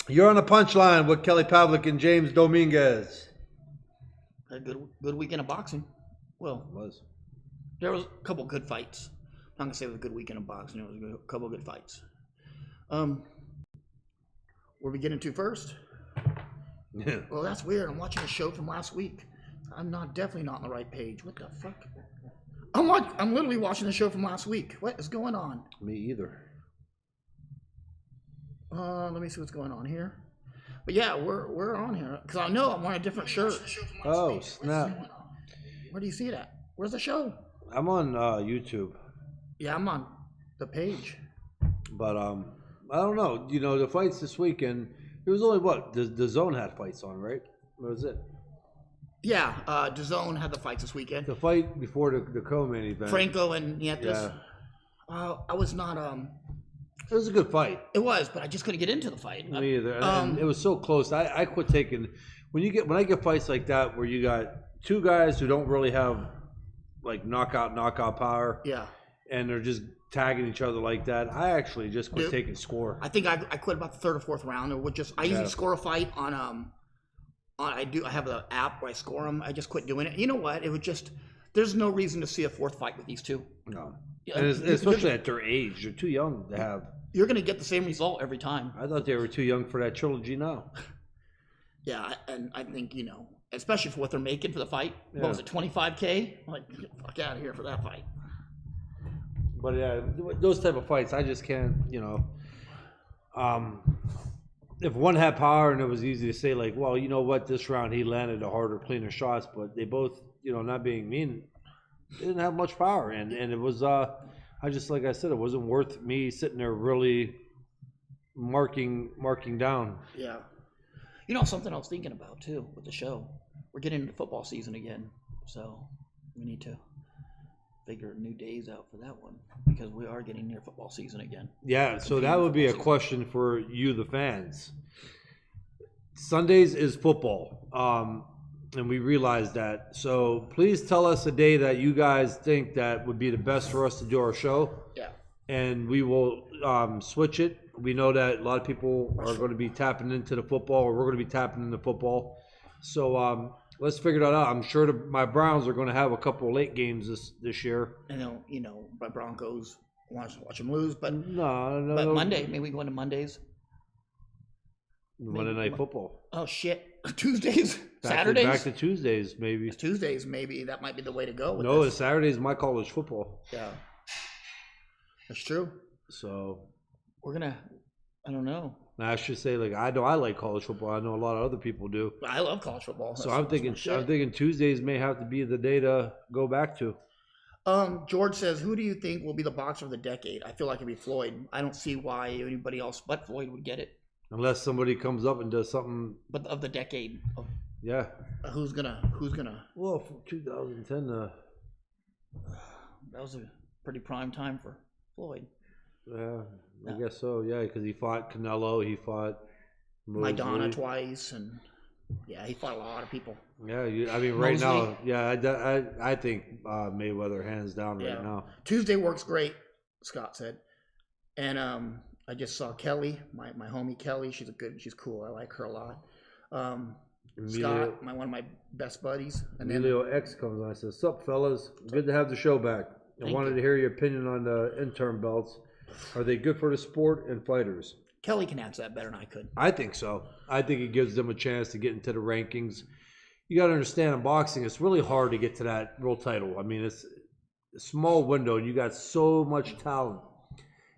You're on the punchline with Kelly Pavlik and James Dominguez. A good weekend of boxing. Well, It was. there was a couple good fights. I'm not gonna say it was a good weekend of boxing. It was a couple good fights. Where we get into first? Yeah. Well, that's weird. I'm watching a show from last week. I'm definitely not on the right page. What the fuck? I'm literally watching the show from last week. What is going on? Me either. Let me see what's going on here. But yeah, we're on here because I know I'm wearing a different shirt. Oh, snap. Where do you see it at? Where's the show? I'm on YouTube. Yeah, I'm on the page. But I don't know. You know, the fights this weekend, it was only what? The Zone had fights on, right? What was it? Yeah, DAZN had the fights this weekend. The fight before the co-main event. Franco and Nietes. Yeah. I was not It was a good fight. It was, but I just couldn't get into the fight. Me either. And it was so close. I quit taking when I get fights like that where you got two guys who don't really have like knockout power. Yeah. And they're just tagging each other like that. I actually just quit taking score. I think I quit about the third or fourth round. I usually score a fight on I have an app where I score them. I just quit doing it. You know what? It would just there's no reason to see a fourth fight with these two. No. And especially at their age, they're too young to have. You're going to get the same result every time. I thought they were too young for that trilogy now. Yeah, and I think, especially for what they're making for the fight. Yeah. What was it, $25K? Like, get the fuck out of here for that fight. But yeah, those type of fights, I just can't, if one had power and it was easy to say like, well, you know what, this round he landed the harder, cleaner shots, but they both, not being mean, they didn't have much power. And it was, like I said, it wasn't worth me sitting there really marking down. Yeah. Something I was thinking about too with the show. We're getting into football season again, so we need to figure new days out for that one because we are getting near football season again. Yeah, so that would be a question for you, the fans. Sundays is football, and we realize that. So please tell us a day that you guys think that would be the best for us to do our show. Yeah. And we will switch it. We know that a lot of people are going to be tapping into the football, or we're going to be tapping into football. So let's figure that out. I'm sure my Browns are going to have a couple of late games this year. I know, my Broncos watch them lose, but no. But Monday, maybe we go into Mondays. Monday Night Football. Oh shit! Tuesdays, Saturdays. Back to Tuesdays, maybe. Tuesdays, maybe that might be the way to go. No, it's Saturdays. My college football. Yeah, that's true. So we're gonna. I don't know. I should say, like, I know I like college football. I know a lot of other people do. I love college football. So I'm thinking Tuesdays may have to be the day to go back to. George says, who do you think will be the boxer of the decade? I feel like it'd be Floyd. I don't see why anybody else but Floyd would get it. Unless somebody comes up and does something. But of the decade. Yeah. Who's gonna? Well, from 2010 that was a pretty prime time for Floyd. Yeah, I guess so. Yeah, because he fought Canelo, he fought Maidana twice, and yeah, he fought a lot of people. Yeah, right now, yeah, I think Mayweather hands down right now. Tuesday works great, Scott said, and I just saw Kelly, my homie Kelly. She's cool. I like her a lot. Scott, one of my best buddies. And Emilio X comes on and says, "Sup, fellas? Good to have the show back. I wanted to hear your opinion on the interim belts. Are they good for the sport and fighters?" Kelly can answer that better than I could. I think so. I think it gives them a chance to get into the rankings. You got to understand, in boxing, it's really hard to get to that world title. I mean, it's a small window, and you got so much talent.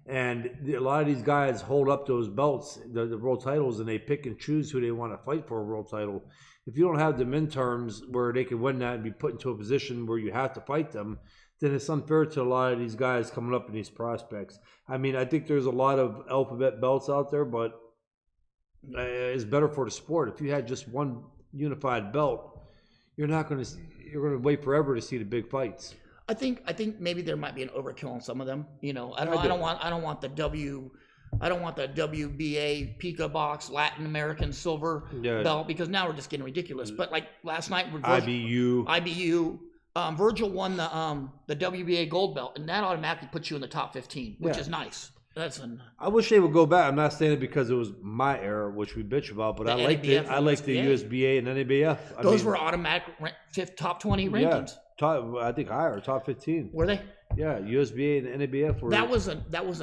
And a lot of these guys hold up those belts, the world titles, and they pick and choose who they want to fight for a world title. If you don't have them in terms where they can win that and be put into a position where you have to fight them, then it's unfair to a lot of these guys coming up in these prospects. I mean, I think there's a lot of alphabet belts out there, but it's better for the sport. If you had just one unified belt, you're going to wait forever to see the big fights. I think maybe there might be an overkill on some of them. I don't want the WBA Pika box Latin American silver belt because now we're just getting ridiculous. But like last night, IBU. Virgil won the WBA gold belt, and that automatically puts you in the top 15, which is nice. I wish they would go back. I'm not saying it because it was my era, which we bitch about, but I like the USBA and NABF. Those were automatic top 20 rankings. Yeah, I think higher, top 15. Were they? Yeah, USBA and NABF were. That was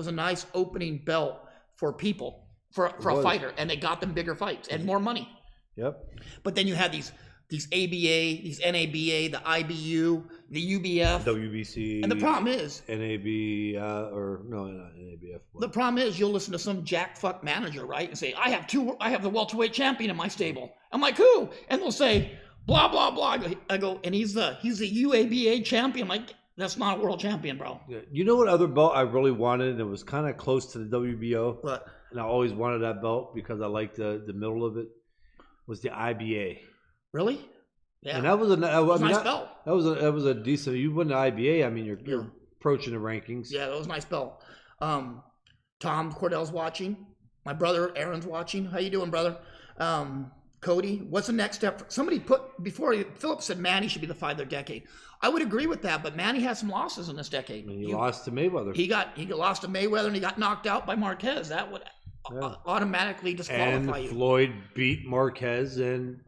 a nice opening belt for people for a fighter, and they got them bigger fights and more money. Yep. But then you had these ABA, these NABA, the IBU, the UBF, WBC, and the problem is NAB or no, not NABF. The problem is you'll listen to some jack fuck manager, right, and say, I have the welterweight champion in my stable. I'm like, who? And they'll say, blah blah blah. I go, and he's the UABA champion. I'm like, that's not a world champion, bro. Yeah. You know what other belt I really wanted, and it was kind of close to the WBO. What? And I always wanted that belt because I liked the middle of it. Was the IBA. Really? Yeah. And that was a nice belt. That was a decent. You win the IBA. I mean, you're approaching the rankings. Yeah, that was a nice belt. Tom Cordell's watching. My brother Aaron's watching. How you doing, brother? Cody, what's the next step? Somebody Philip said Manny should be the fight of their decade. I would agree with that, but Manny had some losses in this decade. And he lost to Mayweather. He lost to Mayweather, and he got knocked out by Marquez. That would automatically disqualify you. And Floyd beat Marquez and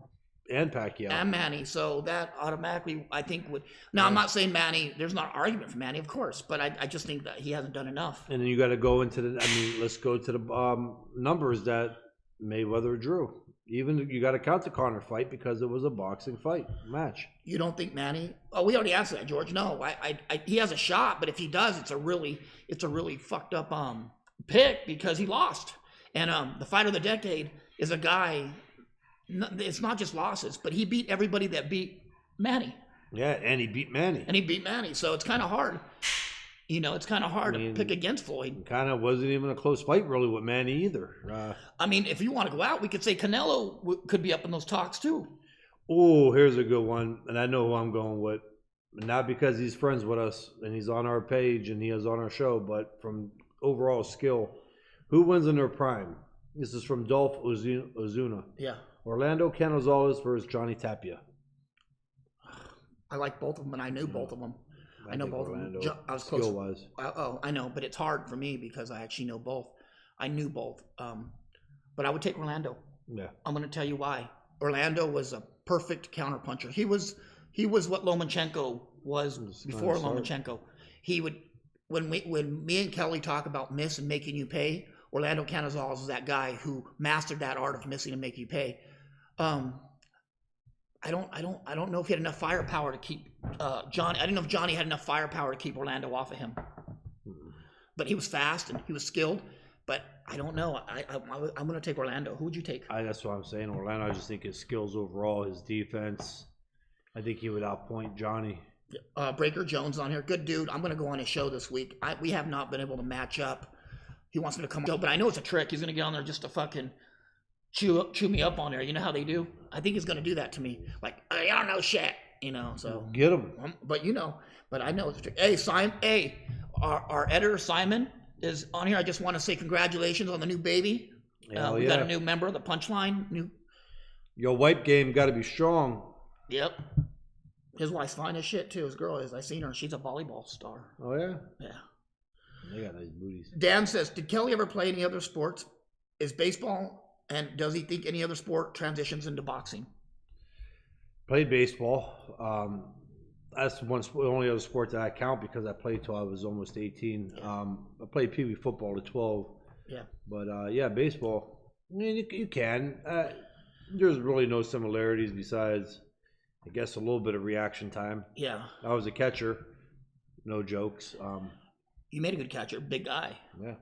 Pacquiao. And Manny. So that automatically, I think, would... Now, I'm not saying Manny... There's not an argument for Manny, of course, but I just think that he hasn't done enough. And then you got to go into let's go to the numbers that Mayweather drew. Even you got to count the Conor fight because it was a boxing fight match. You don't think Manny? Oh, we already answered that, George. No, he has a shot, but if he does, it's a really fucked up pick because he lost. And the fight of the decade is a guy. It's not just losses, but he beat everybody that beat Manny. Yeah, and he beat Manny. So it's kind of hard. It's kind of hard to pick against Floyd. Kind of wasn't even a close fight, really, with Manny either. I mean, if you want to go out, we could say Canelo could be up in those talks, too. Oh, here's a good one, and I know who I'm going with. Not because he's friends with us, and he's on our page, and he is on our show, but from overall skill. Who wins in their prime? This is from Dolph Ozuna. Yeah. Orlando Canizales versus Johnny Tapia. I like both of them, and I knew both of them. I know both Orlando, of them. I was close. Skill-wise. I know, but it's hard for me because I actually know both. I knew both. But I would take Orlando. Yeah. I'm going to tell you why. Orlando was a perfect counterpuncher. He was what Lomachenko was before Lomachenko. He would when me and Kelly talk about miss and making you pay, Orlando Canizales is that guy who mastered that art of missing and making you pay. I don't know if he had enough firepower to keep Johnny. I didn't know if Johnny had enough firepower to keep Orlando off of him. But he was fast and he was skilled. But I don't know. I'm going to take Orlando. Who would you take? That's what I'm saying. Orlando, I just think his skills overall, his defense, I think he would outpoint Johnny. Breaker Jones on here. Good dude. I'm going to go on his show this week. We have not been able to match up. He wants me to come on, but I know it's a trick. He's going to get on there just to fucking chew me up on there. You know how they do? I think he's going to do that to me. Like, I don't know shit. So. Get him. But I know it's a trick. Hey, Simon. Hey, our editor, Simon, is on here. I just want to say congratulations on the new baby. We got a new member of the Punchline. Your wipe game got to be strong. Yep. His wife's fine as shit, too. His girl is. I seen her. She's a volleyball star. Oh, yeah? Yeah. They got nice booties. Dan says, did Kelly ever play any other sports? Is baseball, and does he think any other sport transitions into boxing? Played baseball. That's the only other sport that I count because I played till I was almost 18. Yeah. I played Pee Wee football to 12. Yeah. But, baseball, I mean, you can. There's really no similarities besides, I guess, a little bit of reaction time. Yeah. I was a catcher. No jokes. You made a good catcher. Big guy. Yeah.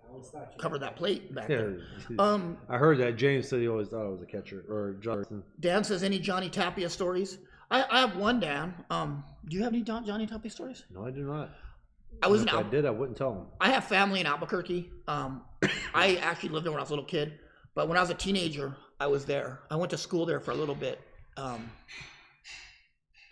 Covered that plate back there. I heard that. James said he always thought I was a catcher. Or Jonathan. Dan says, any Johnny Tapia stories? I have one, Dan. Do you have any Johnny Tapia stories? No, I do not. If I did, I wouldn't tell him. I have family in Albuquerque. I actually lived there when I was a little kid. But when I was a teenager, I was there. I went to school there for a little bit.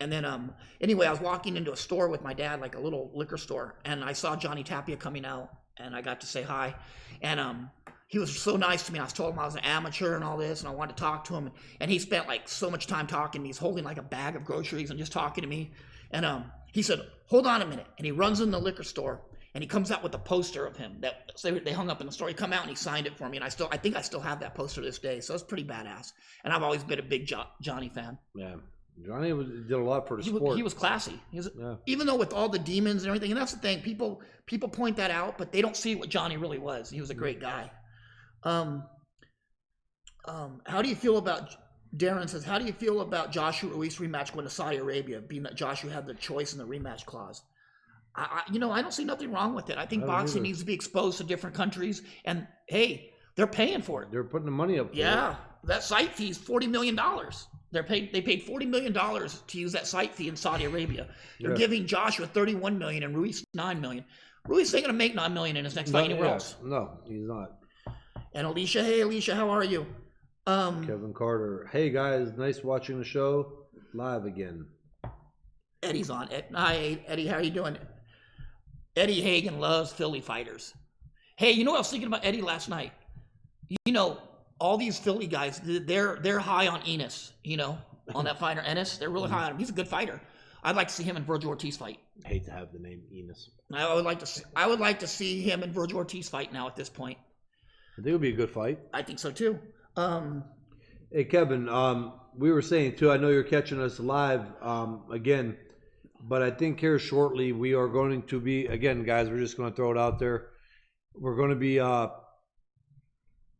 And then, anyway, I was walking into a store with my dad, like a little liquor store, and I saw Johnny Tapia coming out, and I got to say hi. And he was so nice to me. I was told him I was an amateur and all this, and I wanted to talk to him. And he spent like so much time talking to me. He's holding like a bag of groceries and just talking to me. And he said, hold on a minute. And he runs in the liquor store, and he comes out with a poster of him that they hung up in the store. He come out and he signed it for me, and I think I still have that poster to this day. So it's pretty badass. And I've always been a big Johnny fan. Yeah, Johnny did a lot for the sport. He was classy. Even though with all the demons and everything, and that's the thing, people point that out, but they don't see what Johnny really was. He was a great guy. How do you feel about? Darren says, how do you feel about Joshua Ruiz rematch going to Saudi Arabia, being that Joshua had the choice in the rematch clause? I don't see nothing wrong with it. I think boxing needs to be exposed to different countries, and hey, they're paying for it. They're putting the money up for it. That site fee is $40 million. They paid $40 million to use that site fee in Saudi Arabia. They're giving Joshua $31 million and Ruiz $9 million. Ruiz ain't gonna make $9 million in his next fight anywhere else. No, he's not. And Alicia, hey Alicia, how are you? Kevin Carter, hey guys, nice watching the show live again. Eddie's on. Hi Eddie, how are you doing? Eddie Hagan loves Philly fighters. Hey, you know what I was thinking about Eddie last night? You know, all these Philly guys, they're high on Enos, on that fighter Ennis. They're really high on him. He's a good fighter. I'd like to see him and Virgil Ortiz fight. I hate to have the name Enos. I would like to see him and Virgil Ortiz fight now at this point. I think it would be a good fight. I think so too. Hey Kevin, we were saying too, I know you're catching us live again, but I think here shortly we are going to be, again guys, we're just going to throw it out there. We're going to be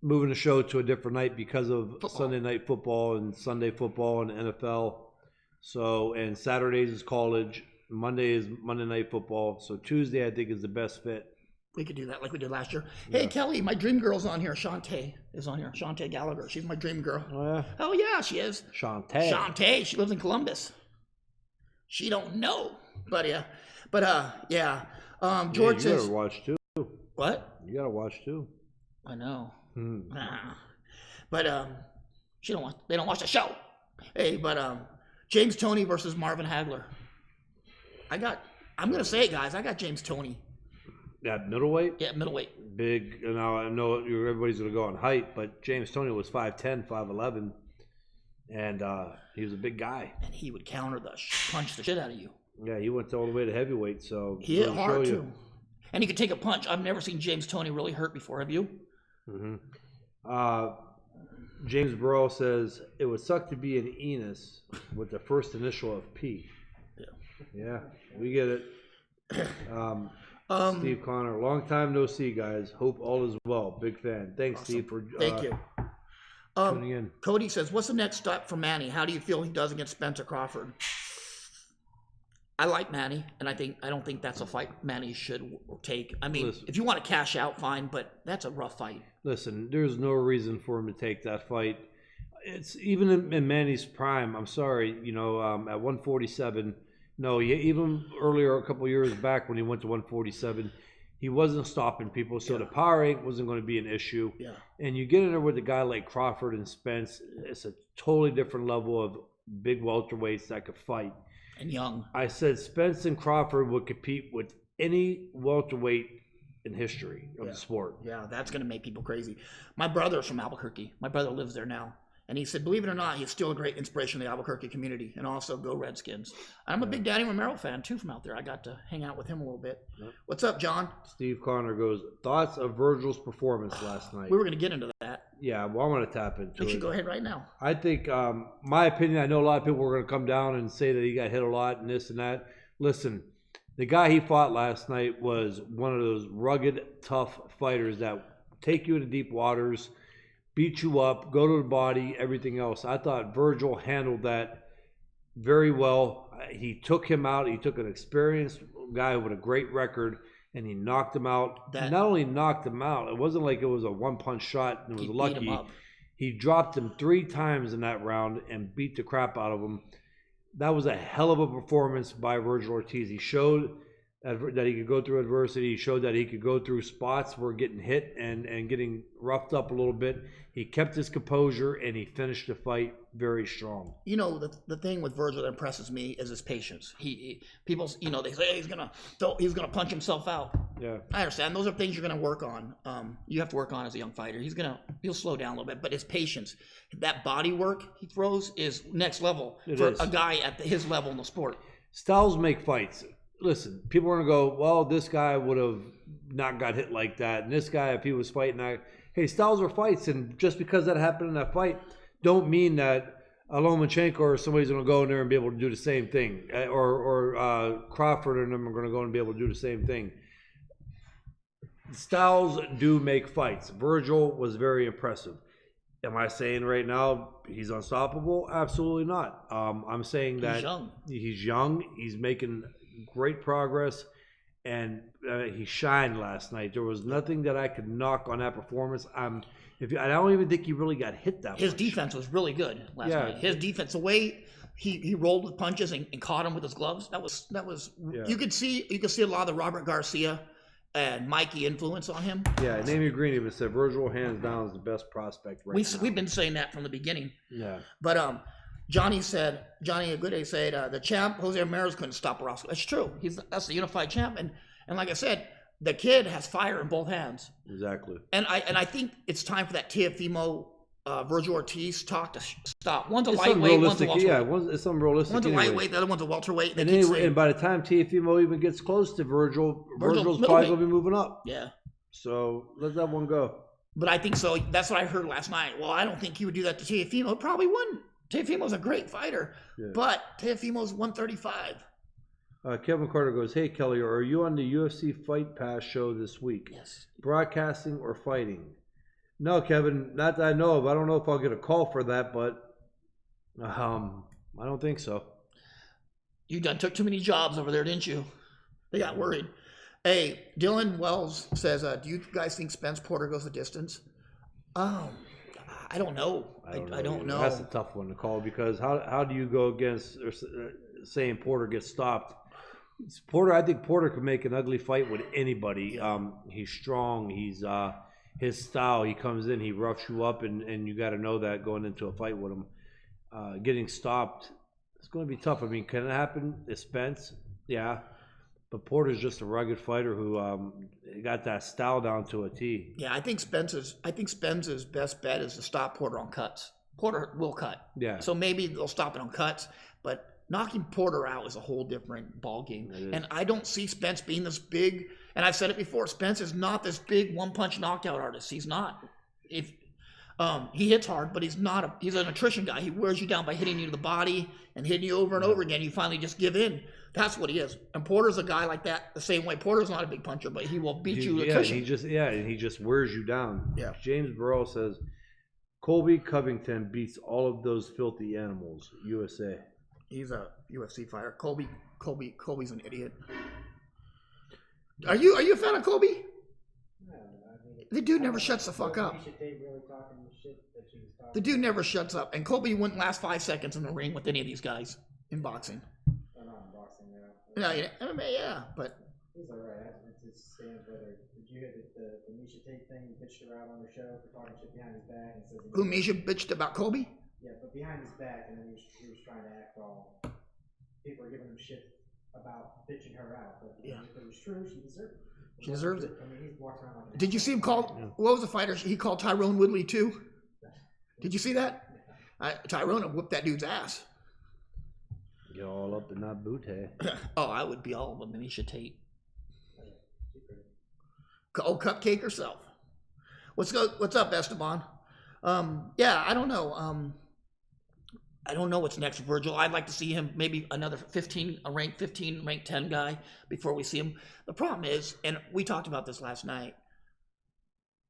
moving the show to a different night because of Sunday night football and Sunday football and NFL. So, and Saturdays is college, Monday is Monday night football. So Tuesday I think is the best fit. We could do that like we did last year. Hey, Kelly, my dream girl's on here. Shantae is on here. Shantae Gallagher. She's my dream girl. Oh yeah, she is. Shantae. She lives in Columbus. She don't know, but yeah. George says. You gotta watch too. What? You gotta watch too. I know. But they don't watch the show. Hey, but James Toney versus Marvin Hagler. I'm gonna say it, guys. I got James Toney. At middleweight? Yeah, middleweight. Big. Now I know everybody's going to go on height, but James Toney was 5'10", 5'11", and he was a big guy. And he would punch the shit out of you. Yeah, he went all the way to heavyweight, so he hit hard too. And he could take a punch. I've never seen James Toney really hurt before. Have you? James Burrell says it would suck to be an Enos with the first initial of P. Yeah, we get it. Steve Connor, long time no see, guys. Hope all is well. Big fan. Thanks, awesome. Steve, for thank you. Tuning in. Cody says, "What's the next step for Manny? How do you feel he does against Spencer Crawford?" I like Manny, and I don't think that's a fight Manny should take. I mean, if you want to cash out, fine, but that's a rough fight. Listen, there's no reason for him to take that fight. It's even in Manny's prime. I'm sorry, at 147. No, even earlier, a couple of years back when he went to 147, he wasn't stopping people, so the power rank wasn't going to be an issue. Yeah. And you get in there with a guy like Crawford and Spence, it's a totally different level of big welterweights that could fight. And young. I said Spence and Crawford would compete with any welterweight in history of the sport. Yeah, that's going to make people crazy. My brother's from Albuquerque. My brother lives there now. And he said, believe it or not, he's still a great inspiration to the Albuquerque community, and also go Redskins. I'm a big Danny Romero fan, too, from out there. I got to hang out with him a little bit. Yep. What's up, John? Steve Connor goes, thoughts of Virgil's performance last night? We were going to get into that. Yeah, well, I want to tap into it. We should go ahead right now. I think, my opinion, I know a lot of people were going to come down and say that he got hit a lot and this and that. Listen, the guy he fought last night was one of those rugged, tough fighters that take you into deep waters, beat you up, go to the body, everything else. I thought Virgil handled that very well. He took him out. He took an experienced guy with a great record, and he knocked him out. Not only knocked him out, it wasn't like it was a one-punch shot and it was lucky. He dropped him 3 times in that round and beat the crap out of him. That was a hell of a performance by Virgil Ortiz. He showed that he could go through adversity. He showed that he could go through spots where getting hit and getting roughed up a little bit. He kept his composure, and he finished the fight very strong. You know, the thing with Virgil that impresses me is his patience. People, they say, hey, he's gonna punch himself out. Yeah, I understand. Those are things you're gonna work on. You have to work on as a young fighter. He'll slow down a little bit, but his patience, that body work he throws is next level for a guy at his level in the sport. Styles make fights. listen, people are going to go, well, this guy would have not got hit like that. And this guy, if he was fighting, hey, styles are fights. And just because that happened in that fight, don't mean that Lomachenko or somebody's going to go in there and be able to do the same thing. Or Crawford and them are going to go and be able to do the same thing. Styles do make fights. Virgil was very impressive. Am I saying right now he's unstoppable? Absolutely not. I'm saying that he's young. He's making great progress, and he shined last night. There was nothing that I could knock on that performance. I don't even think he really got hit that much. His defense was really good last night. His defense, the way he rolled with punches and caught him with his gloves, that was you could see a lot of the Robert Garcia and Mikey influence on him. Yeah, and Amy Green even said Virgil hands down is the best prospect now. We've been saying that from the beginning. Yeah. But Johnny Agude said the champ Jose Ramirez couldn't stop Orozco. That's true. That's the unified champ, and like I said, the kid has fire in both hands. Exactly. And I think it's time for that Teofimo Virgil Ortiz talk to stop. One's a lightweight, one's a welterweight. Yeah, it's unrealistic. One's a lightweight, the other one's a welterweight. And by the time Teofimo even gets close to Virgil's probably going to be moving up. Yeah. So let that one go. But I think so. That's what I heard last night. Well, I don't think he would do that to Teofimo. It probably wouldn't. Teofimo's a great fighter, but Teofimo's 135. Kevin Carter goes, hey, Kelly, are you on the UFC Fight Pass show this week? Yes. Broadcasting or fighting? No, Kevin, not that I know of. I don't know if I'll get a call for that, but I don't think so. You done took too many jobs over there, didn't you? They got worried. Hey, Dylan Wells says, do you guys think Spence Porter goes the distance? I don't know. I don't know. That's a tough one to call because how do you go against saying Porter gets stopped? I think Porter could make an ugly fight with anybody. He's strong. He's his style. He comes in, he roughs you up, and you got to know that going into a fight with him. Getting stopped, it's going to be tough. I mean, can it happen? Is Spence? Yeah. But Porter's just a rugged fighter who got that style down to a T. Yeah, I think Spence's best bet is to stop Porter on cuts. Porter will cut. Yeah. So maybe they'll stop it on cuts, but knocking Porter out is a whole different ball game. And I don't see Spence being this big. And I've said it before. Spence is not this big one-punch knockout artist. He's not. If he hits hard, but he's not. He's an attrition guy. He wears you down by hitting you to the body and hitting you over and over again. You finally just give in. That's what he is. And Porter's a guy like that the same way. Porter's not a big puncher, but he will beat you with attrition. And he just wears you down. Yeah. James Burrell says, Colby Covington beats all of those filthy animals. USA. He's a UFC fighter. Colby's an idiot. Are you a fan of Colby? The dude never shuts the fuck up. The dude never shuts up. And Colby wouldn't last 5 seconds in the ring with any of these guys in boxing. No, yeah, but he's alright. It's his stand better. Did you hear the Misha Tate thing? He bitched around on the show for talking shit behind his back and says who Misha bitched about Colby? Yeah, but behind his back, and then he was trying to act all. People were giving him shit about bitching her out, but if it was true, she deserved it. She deserves it. I mean, he's walking around like. Did you see him call? What was the fighter? He called Tyrone Woodley too. Did you see that? Tyrone would whip that dude's ass. Get all up in that boot, hey? Oh, I would be all of Misha Tate. Oh, Cupcake herself. What's up, Esteban? Yeah, I don't know. I don't know what's next, Virgil. I'd like to see him maybe another ranked 10 guy before we see him. The problem is, and we talked about this last night,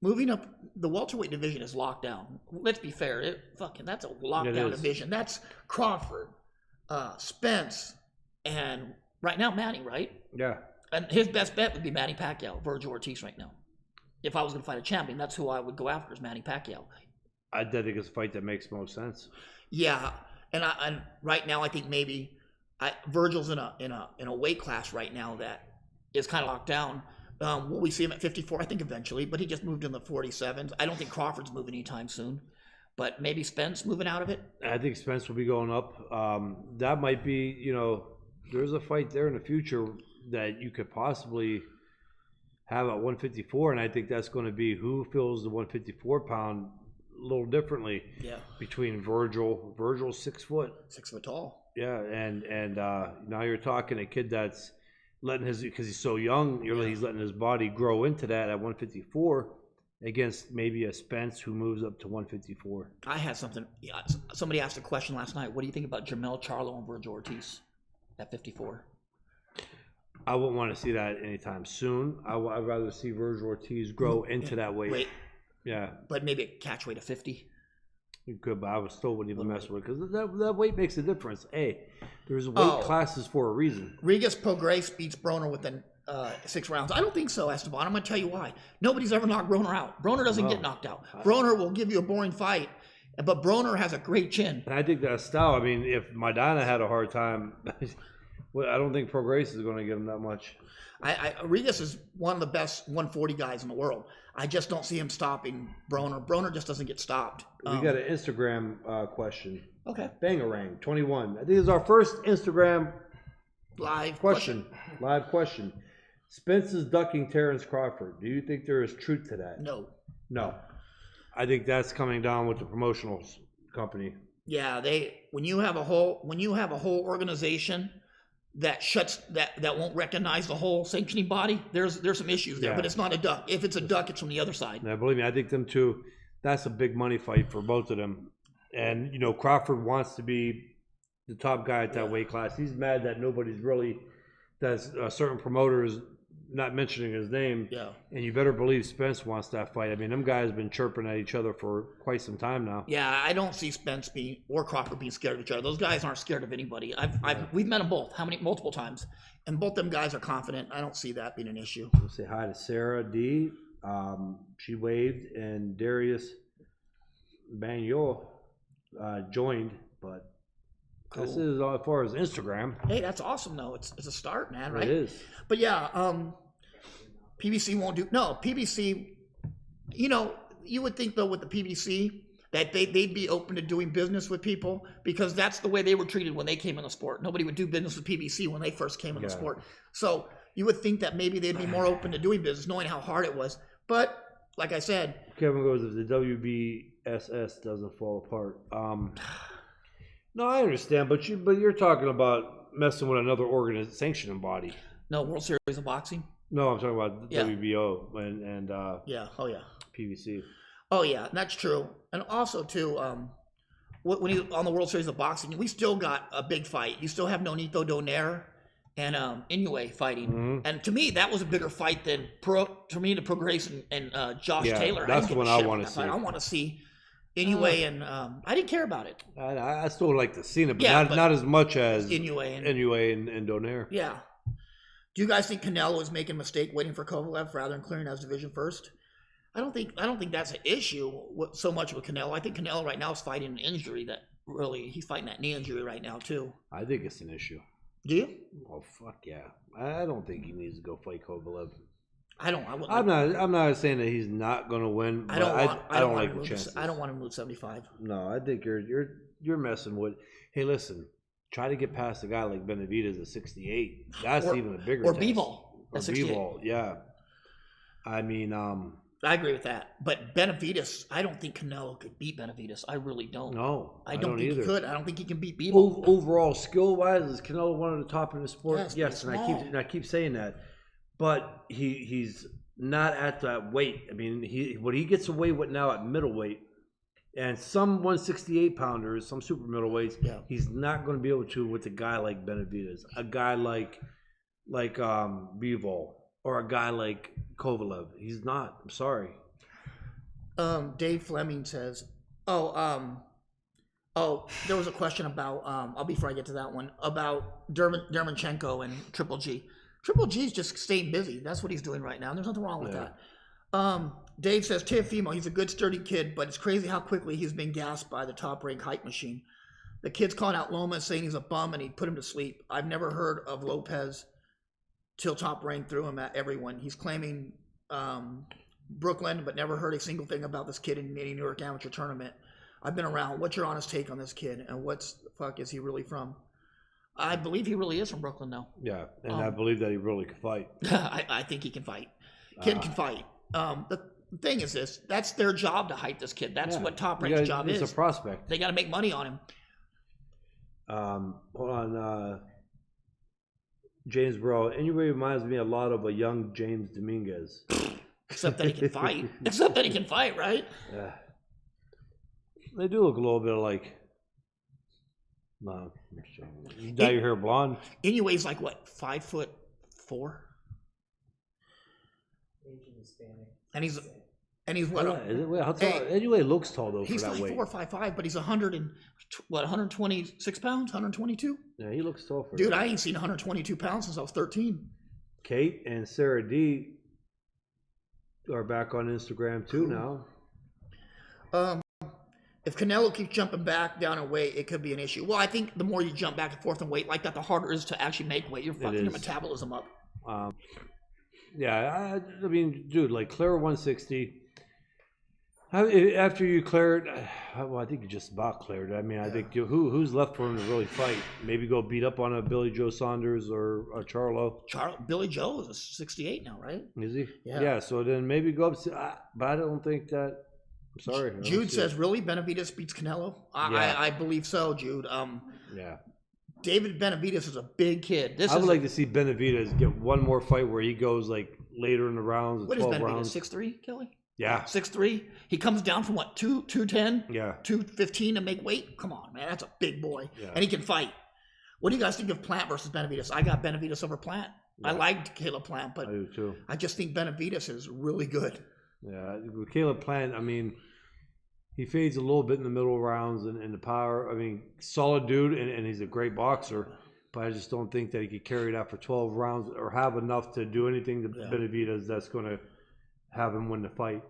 moving up the welterweight division is locked down. Let's be fair. That's a lockdown division. That's Crawford, Spence, and right now Manny, right? Yeah. And his best bet would be Manny Pacquiao, Virgil Ortiz right now. If I was going to fight a champion, that's who I would go after is Manny Pacquiao. I think it's a fight that makes most sense. Yeah, and right now I think maybe Virgil's in a weight class right now that is kind of locked down. Will we see him at 54? I think eventually, but he just moved in the 47s. I don't think Crawford's moving anytime soon. But maybe Spence moving out of it? I think Spence will be going up. That might be, there's a fight there in the future that you could possibly have at 154, and I think that's going to be who fills the 154-pound a little differently. Yeah. Between Virgil's 6 foot. 6 foot tall. Yeah, and now you're talking a kid that's letting because he's so young, he's letting his body grow into that at 154 against maybe a Spence who moves up to 154. I had something. Yeah, somebody asked a question last night. What do you think about Jermell Charlo and Virgil Ortiz at 54? I wouldn't want to see that anytime soon. I'd rather see Virgil Ortiz grow into that weight. Yeah. But maybe a catch weight of 50. You could, but I still wouldn't even mess with it because that weight makes a difference. Hey, there's weight classes for a reason. Regis Prograis beats Broner within 6 rounds. I don't think so, Esteban. I'm going to tell you why. Nobody's ever knocked Broner out. Broner doesn't get knocked out. Broner will give you a boring fight, but Broner has a great chin. And I think that style, I mean, if Maidana had a hard time, I don't think Prograis is going to give him that much. Regis is one of the best 140 guys in the world. I just don't see him stopping Broner. Broner just doesn't get stopped. We got an Instagram question. Okay. Bangarang 21. I think it's our first Instagram live question. Live question. Spence is ducking Terrence Crawford. Do you think there is truth to that? No. I think that's coming down with the promotional company. Yeah, when you have a whole organization that won't recognize the whole sanctioning body, there's some issues there. But it's not a duck. If it's a duck, it's from the other side. Now, believe me, I think them two. That's a big money fight for both of them. And Crawford wants to be the top guy at that weight class. He's mad that that a certain promoter is not mentioning his name. Yeah. And you better believe Spence wants that fight. I mean, them guys have been chirping at each other for quite some time now. Yeah, I don't see Spence or Crawford being scared of each other. Those guys aren't scared of anybody. We've met them both. Multiple times, and both them guys are confident. I don't see that being an issue. We'll say hi to Sarah D. She waved, and Darius Manuel joined, but cool. This is as far as Instagram. Hey, that's awesome though. It's a start, man, right? It is. But yeah, PBC won't do PBC. You would think though with the PBC that they'd be open to doing business with people because that's the way they were treated when they came in the sport. Nobody would do business with PBC when they first came in the sport. So you would think that maybe they'd be more open to doing business, knowing how hard it was. But like I said, Kevin goes, if the WBSS doesn't fall apart. No, I understand, but you're talking about messing with another sanctioning body. No, World Series of Boxing? No, I'm talking about WBO and PBC. Oh yeah, that's true. And also too, when he's on the World Series of Boxing, we still got a big fight. You still have Nonito Donaire and Inoue fighting. Mm-hmm. And to me, that was a bigger fight than Prograis and Josh Taylor. That's the one I want to see. I want to see Inoue and I didn't care about it. I still like to see it, but not as much as Inoue and Donaire. Yeah. Do you guys think Canelo is making a mistake waiting for Kovalev rather than clearing as division first? I don't think that's an issue so much with Canelo. I think Canelo right now is fighting an injury he's fighting that knee injury right now too. I think it's an issue. Do you? Oh fuck yeah! I don't think he needs to go fight Kovalev. I'm not saying that he's not going to win. But I don't like the chances. I don't want him to move 75. No, I think you're messing with. Hey, listen, try to get past a guy like Benavidez at 68. That's even a bigger. Or test. Bivol at 68. Bivol, yeah. I mean, I agree with that. But Benavidez, I don't think Canelo could beat Benavidez. I really don't. No, I don't think either. he could. I don't think he can beat Bivol. Overall, skill-wise, is Canelo one of the top in the sport? Yes, and I keep saying that. But he's not at that weight. I mean, what he gets away with now at middleweight, and some 168-pounders, some super middleweights, he's not going to be able to with a guy like Benavidez, a guy like Bivol, or a guy like Kovalev. He's not. I'm sorry. Dave Fleming says, there was a question about, before I get to that one, about Dermanchenko and Triple G. Triple G's just staying busy. That's what he's doing right now. And there's nothing wrong with that. Dave says, Teofimo, he's a good, sturdy kid, but it's crazy how quickly he's been gassed by the top-rank hype machine. The kid's calling out Loma, saying he's a bum, and he put him to sleep. I've never heard of Lopez till Top Rank threw him at everyone. He's claiming Brooklyn, but never heard a single thing about this kid in any New York amateur tournament. I've been around. What's your honest take on this kid, and what's the fuck is he really from? I believe he really is from Brooklyn, though. Yeah, and I believe that he really can fight. I think he can fight. Kid can fight. The thing is this, that's their job to hype this kid. That's what Top Rank's job is. He's a prospect. They got to make money on him. Hold on. James Burrow. Anyway, reminds me a lot of a young James Dominguez. Except that he can fight. Except that he can fight, right? Yeah. They do look a little bit like. No, you dye your hair blonde. Anyways, like what, 5'4"? Asian Hispanic. And he's what? Wait, how tall? Anyway, looks tall though. He's for that weight. 5'4", 5'5", but he's 126 pounds, 122. Yeah, he looks tall for Dude, that. I ain't seen 122 pounds since I was 13. Kate and Sarah D are back on Instagram too now. If Canelo keeps jumping back down in weight, it could be an issue. Well, I think the more you jump back and forth in weight like that, the harder it is to actually make weight. You're fucking your metabolism up. Yeah, I mean, dude, like clear 160. After you cleared, well, I think you just about cleared. I mean, I think who's left for him to really fight? Maybe go beat up on a Billy Joe Saunders or a Charlo. Billy Joe is a 68 now, right? Is he? Yeah. So then maybe go up. But I don't think that. I'm sorry. Jude says, really? Benavidez beats Canelo? I believe so, Jude. Yeah. David Benavidez is a big kid. I would like to see Benavidez get one more fight where he goes like later in the rounds. What is 12 Benavidez? rounds. 6'3", Kelly? Yeah. 6'3"? He comes down from what, 210? Yeah. 215 to make weight? Come on, man. That's a big boy. Yeah. And he can fight. What do you guys think of Plant versus Benavidez? I got Benavidez over Plant. Yeah. I liked Caleb Plant, but I do too. I just think Benavidez is really good. Yeah. With Caleb Plant, I mean, he fades a little bit in the middle rounds and the power. I mean, solid dude, and he's a great boxer. But I just don't think that he could carry that for 12 rounds or have enough to do anything to Benavidez that's going to have him win the fight.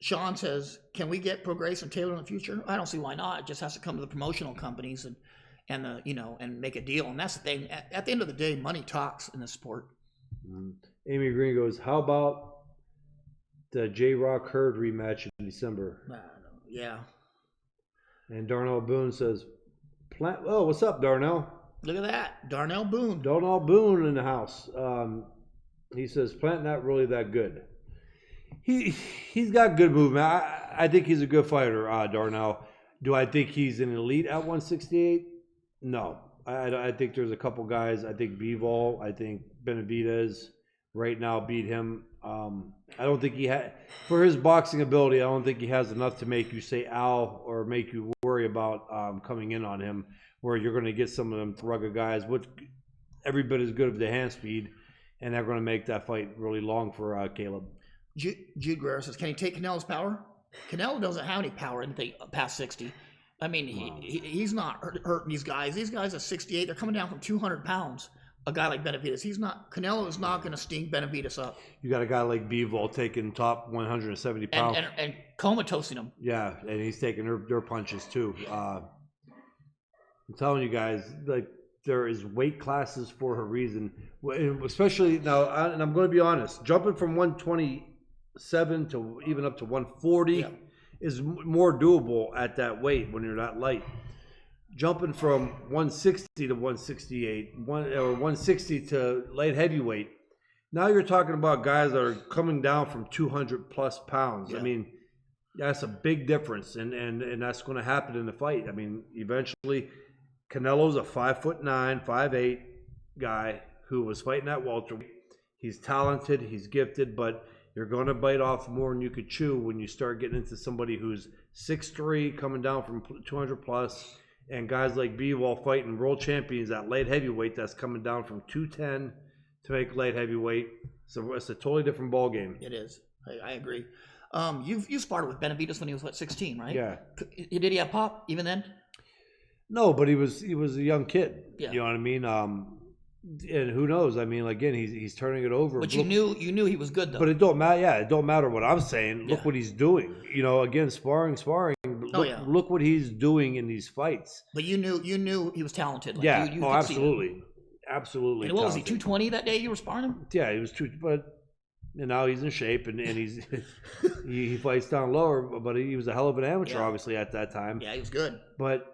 Sean says, can we get Pro Grace and Taylor in the future? I don't see why not. It just has to come to the promotional companies and make a deal. And that's the thing. At the end of the day, money talks in this sport. Mm-hmm. Amy Green goes, how about the J-Rock Hurd rematch in December? I don't know. Yeah. And Darnell Boone says, oh, what's up, Darnell? Look at that. Darnell Boone. Darnell Boone in the house. He says, Plant not really that good. He's got good movement. I think he's a good fighter, Darnell. Do I think he's an elite at 168? No. I think there's a couple guys. I think Bivol, I think Benavidez right now beat him. I don't think he had, for his boxing ability, I don't think he has enough to make you say ow or make you worry about coming in on him, where you're going to get some of them rugged guys with every bit as good of the hand speed, and they're going to make that fight really long for Caleb. Jude Guerrero says, can he take Canelo's power? Canelo doesn't have any power anything past 60. I mean, he's not hurting these guys. These guys are 68. They're coming down from 200 pounds. A guy like Benavidez, Canelo is not going to sting Benavidez up. You got a guy like Bivol taking top 170 pounds. And comatosing him. Yeah, and he's taking their punches too. I'm telling you guys, like, there is weight classes for a reason. Especially now, and I'm going to be honest, jumping from 127 to even up to 140 is more doable at that weight when you're not light. Jumping from 160 to 168, or 160 to light heavyweight, now you're talking about guys that are coming down from 200 plus pounds. I mean, that's a big difference, and that's going to happen in the fight. I mean, eventually, Canelo's a 5'9", 5'8" guy who was fighting at welterweight. He's talented, he's gifted, but you're going to bite off more than you could chew when you start getting into somebody who's 6'3", coming down from 200 plus. And guys like Bivol fighting world champions at light heavyweight that's coming down from 210 to make light heavyweight. So it's a totally different ball game. It is. I agree. You sparred with Benavidez when he was 16, right? Yeah. Did he have pop even then? No, but he was a young kid. Yeah. You know what I mean? And who knows? I mean, again, he's turning it over. But you knew he was good though. But it don't matter. Yeah, it don't matter what I'm saying. Look what he's doing. You know, again, sparring. Look what he's doing in these fights. But you knew he was talented. Like, yeah. you Absolutely. Absolutely. And what was he? 220 that day you were sparring him? Yeah, he was but now he's in shape and he's he fights down lower. But he was a hell of an amateur, obviously, at that time. Yeah, he was good. But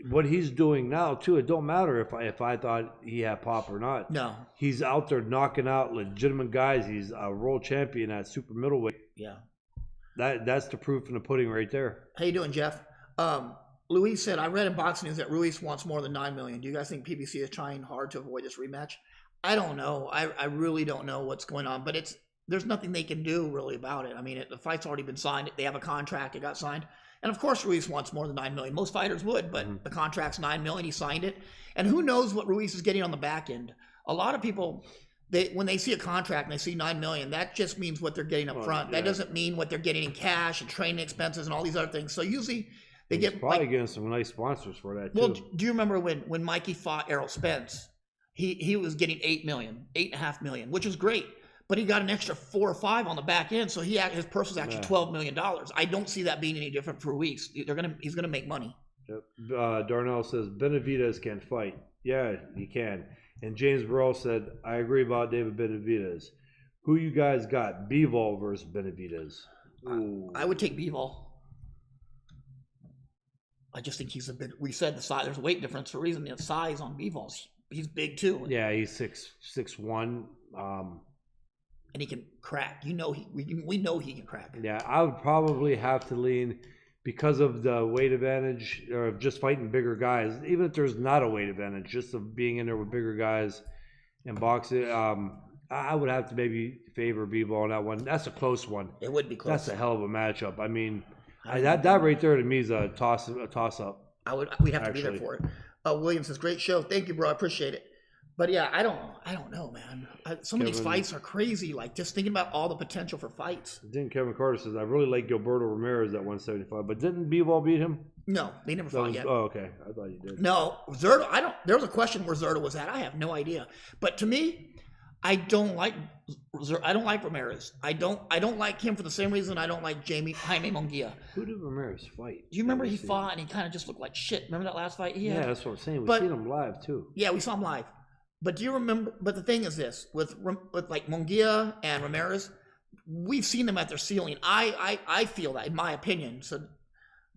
what he's doing now too, it don't matter if I thought he had pop or not. No, he's out there knocking out legitimate guys. He's a world champion at super middleweight. Yeah, that's the proof in the pudding right there. How you doing, Jeff? Luis said, I read in boxing news that Ruiz wants more than $9 million. Do you guys think PBC is trying hard to avoid this rematch? I don't know. I really don't know what's going on, but there's nothing they can do really about it. I mean, the fight's already been signed. They have a contract. It got signed. And of course, Ruiz wants more than $9 million. Most fighters would, but the contract's $9 million. He signed it. And who knows what Ruiz is getting on the back end? A lot of people, when they see a contract and they see $9 million, that just means what they're getting up front. That doesn't mean what they're getting in cash and training expenses and all these other things. So usually they get probably getting some nice sponsors for that too. Well, do you remember when Mikey fought Errol Spence? He was getting $8.5 million, which was great. But he got an extra 4 or 5 on the back end, so his purse was actually $12 million. I don't see that being any different for Ruiz. He's gonna make money. Yep. Darnell says Benavidez can fight. Yeah, he can. And James Burrell said, I agree about David Benavidez. Who you guys got? Bivol versus Benavidez. I would take Bivol. I just think he's a bit. We said the size. There's a weight difference for a reason. The size on Bivol. He's big too. Yeah, he's 6'1". And he can crack. We know he can crack. Yeah, I would probably have to lean because of the weight advantage or just fighting bigger guys. Even if there's not a weight advantage, just of being in there with bigger guys and boxing, I would have to maybe favor Bivol on that one. That's a close one. It would be close. That's a hell of a matchup. I mean, that right there to me is a toss up. We'd have to be there for it. William says, "Great show. Thank you, bro. I appreciate it." But yeah, I don't know, man. Some of these fights are crazy. Like just thinking about all the potential for fights. Then Kevin Carter says, "I really like Gilberto Ramirez at 175, but didn't Bivol beat him?" No, they never fought yet. Oh, okay. I thought you did. No, Zerto. There was a question where Zerto was at. I have no idea. But to me, I don't like Ramirez. I don't like him for the same reason I don't like Jaime Munguia. Who did Ramirez fight? Do you remember he fought and he kind of just looked like shit? Remember that last fight? Yeah, that's what I'm saying. We've seen him live too. Yeah, we saw him live. But do you remember? But the thing is this: with like Munguia and Ramirez, we've seen them at their ceiling. I feel that, in my opinion, so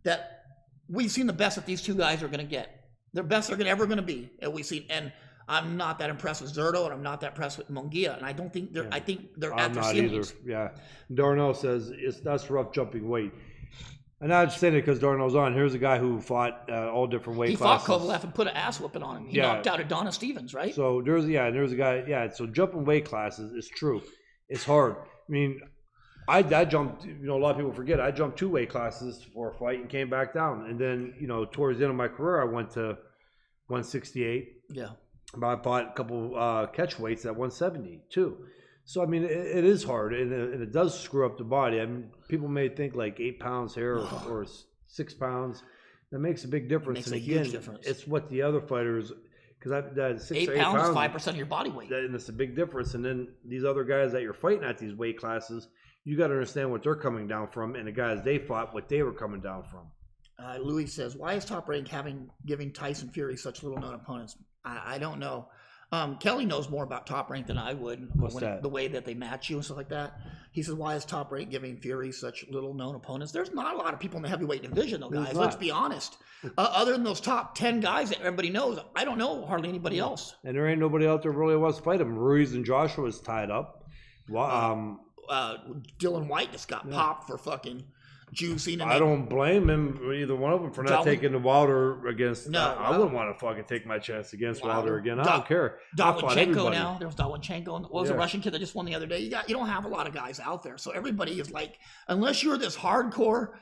that we've seen the best that these two guys are going to get. Their best they're ever going to be, and we've seen. And I'm not that impressed with Zerto, and I'm not that impressed with Munguia, and I don't think they're. Yeah. I think they're at their ceilings. Either. Yeah, Darnell says that's rough jumping weight. And I'm just saying it because Darnell's on. Here's a guy who fought all different weight classes. He fought Kovalev and put an ass whooping on him. He knocked out Adonis Stevens, right? So there's a guy. Yeah, so jumping weight classes is true. It's hard. I mean, I jumped. A lot of people forget. I jumped 2 weight classes for a fight and came back down. And then towards the end of my career, I went to 168. Yeah. But I fought a couple catch weights at 170 too. So, I mean, it is hard, and it does screw up the body. I mean, people may think like 8 pounds here or 6 pounds. That makes a big difference. It makes a huge difference. It's what the other fighters, because 6 8 pounds is 5% of your body weight. And it's a big difference. And then these other guys that you're fighting at these weight classes, you got to understand what they're coming down from, and the guys they fought, what they were coming down from. Louis says, why is Top Rank giving Tyson Fury such little known opponents? I don't know. Kelly knows more about Top Rank than I would. The way that they match you and stuff like that. He says, why is Top Rank giving Fury such little known opponents? There's not a lot of people in the heavyweight division, though, guys. Let's be honest. Other than those top 10 guys that everybody knows, I don't know hardly anybody else. And there ain't nobody out there really wants to fight him. Ruiz and Joshua is tied up. Dylan White just got popped for fucking juicing. I don't blame him, either one of them, for not taking the Wilder against. No, I wouldn't want to fucking take my chance against Wilder again. I don't care. Dawinchenko now. There's Dawinchenko. What was the Russian kid that just won the other day? You don't have a lot of guys out there, so everybody is like, unless you're this hardcore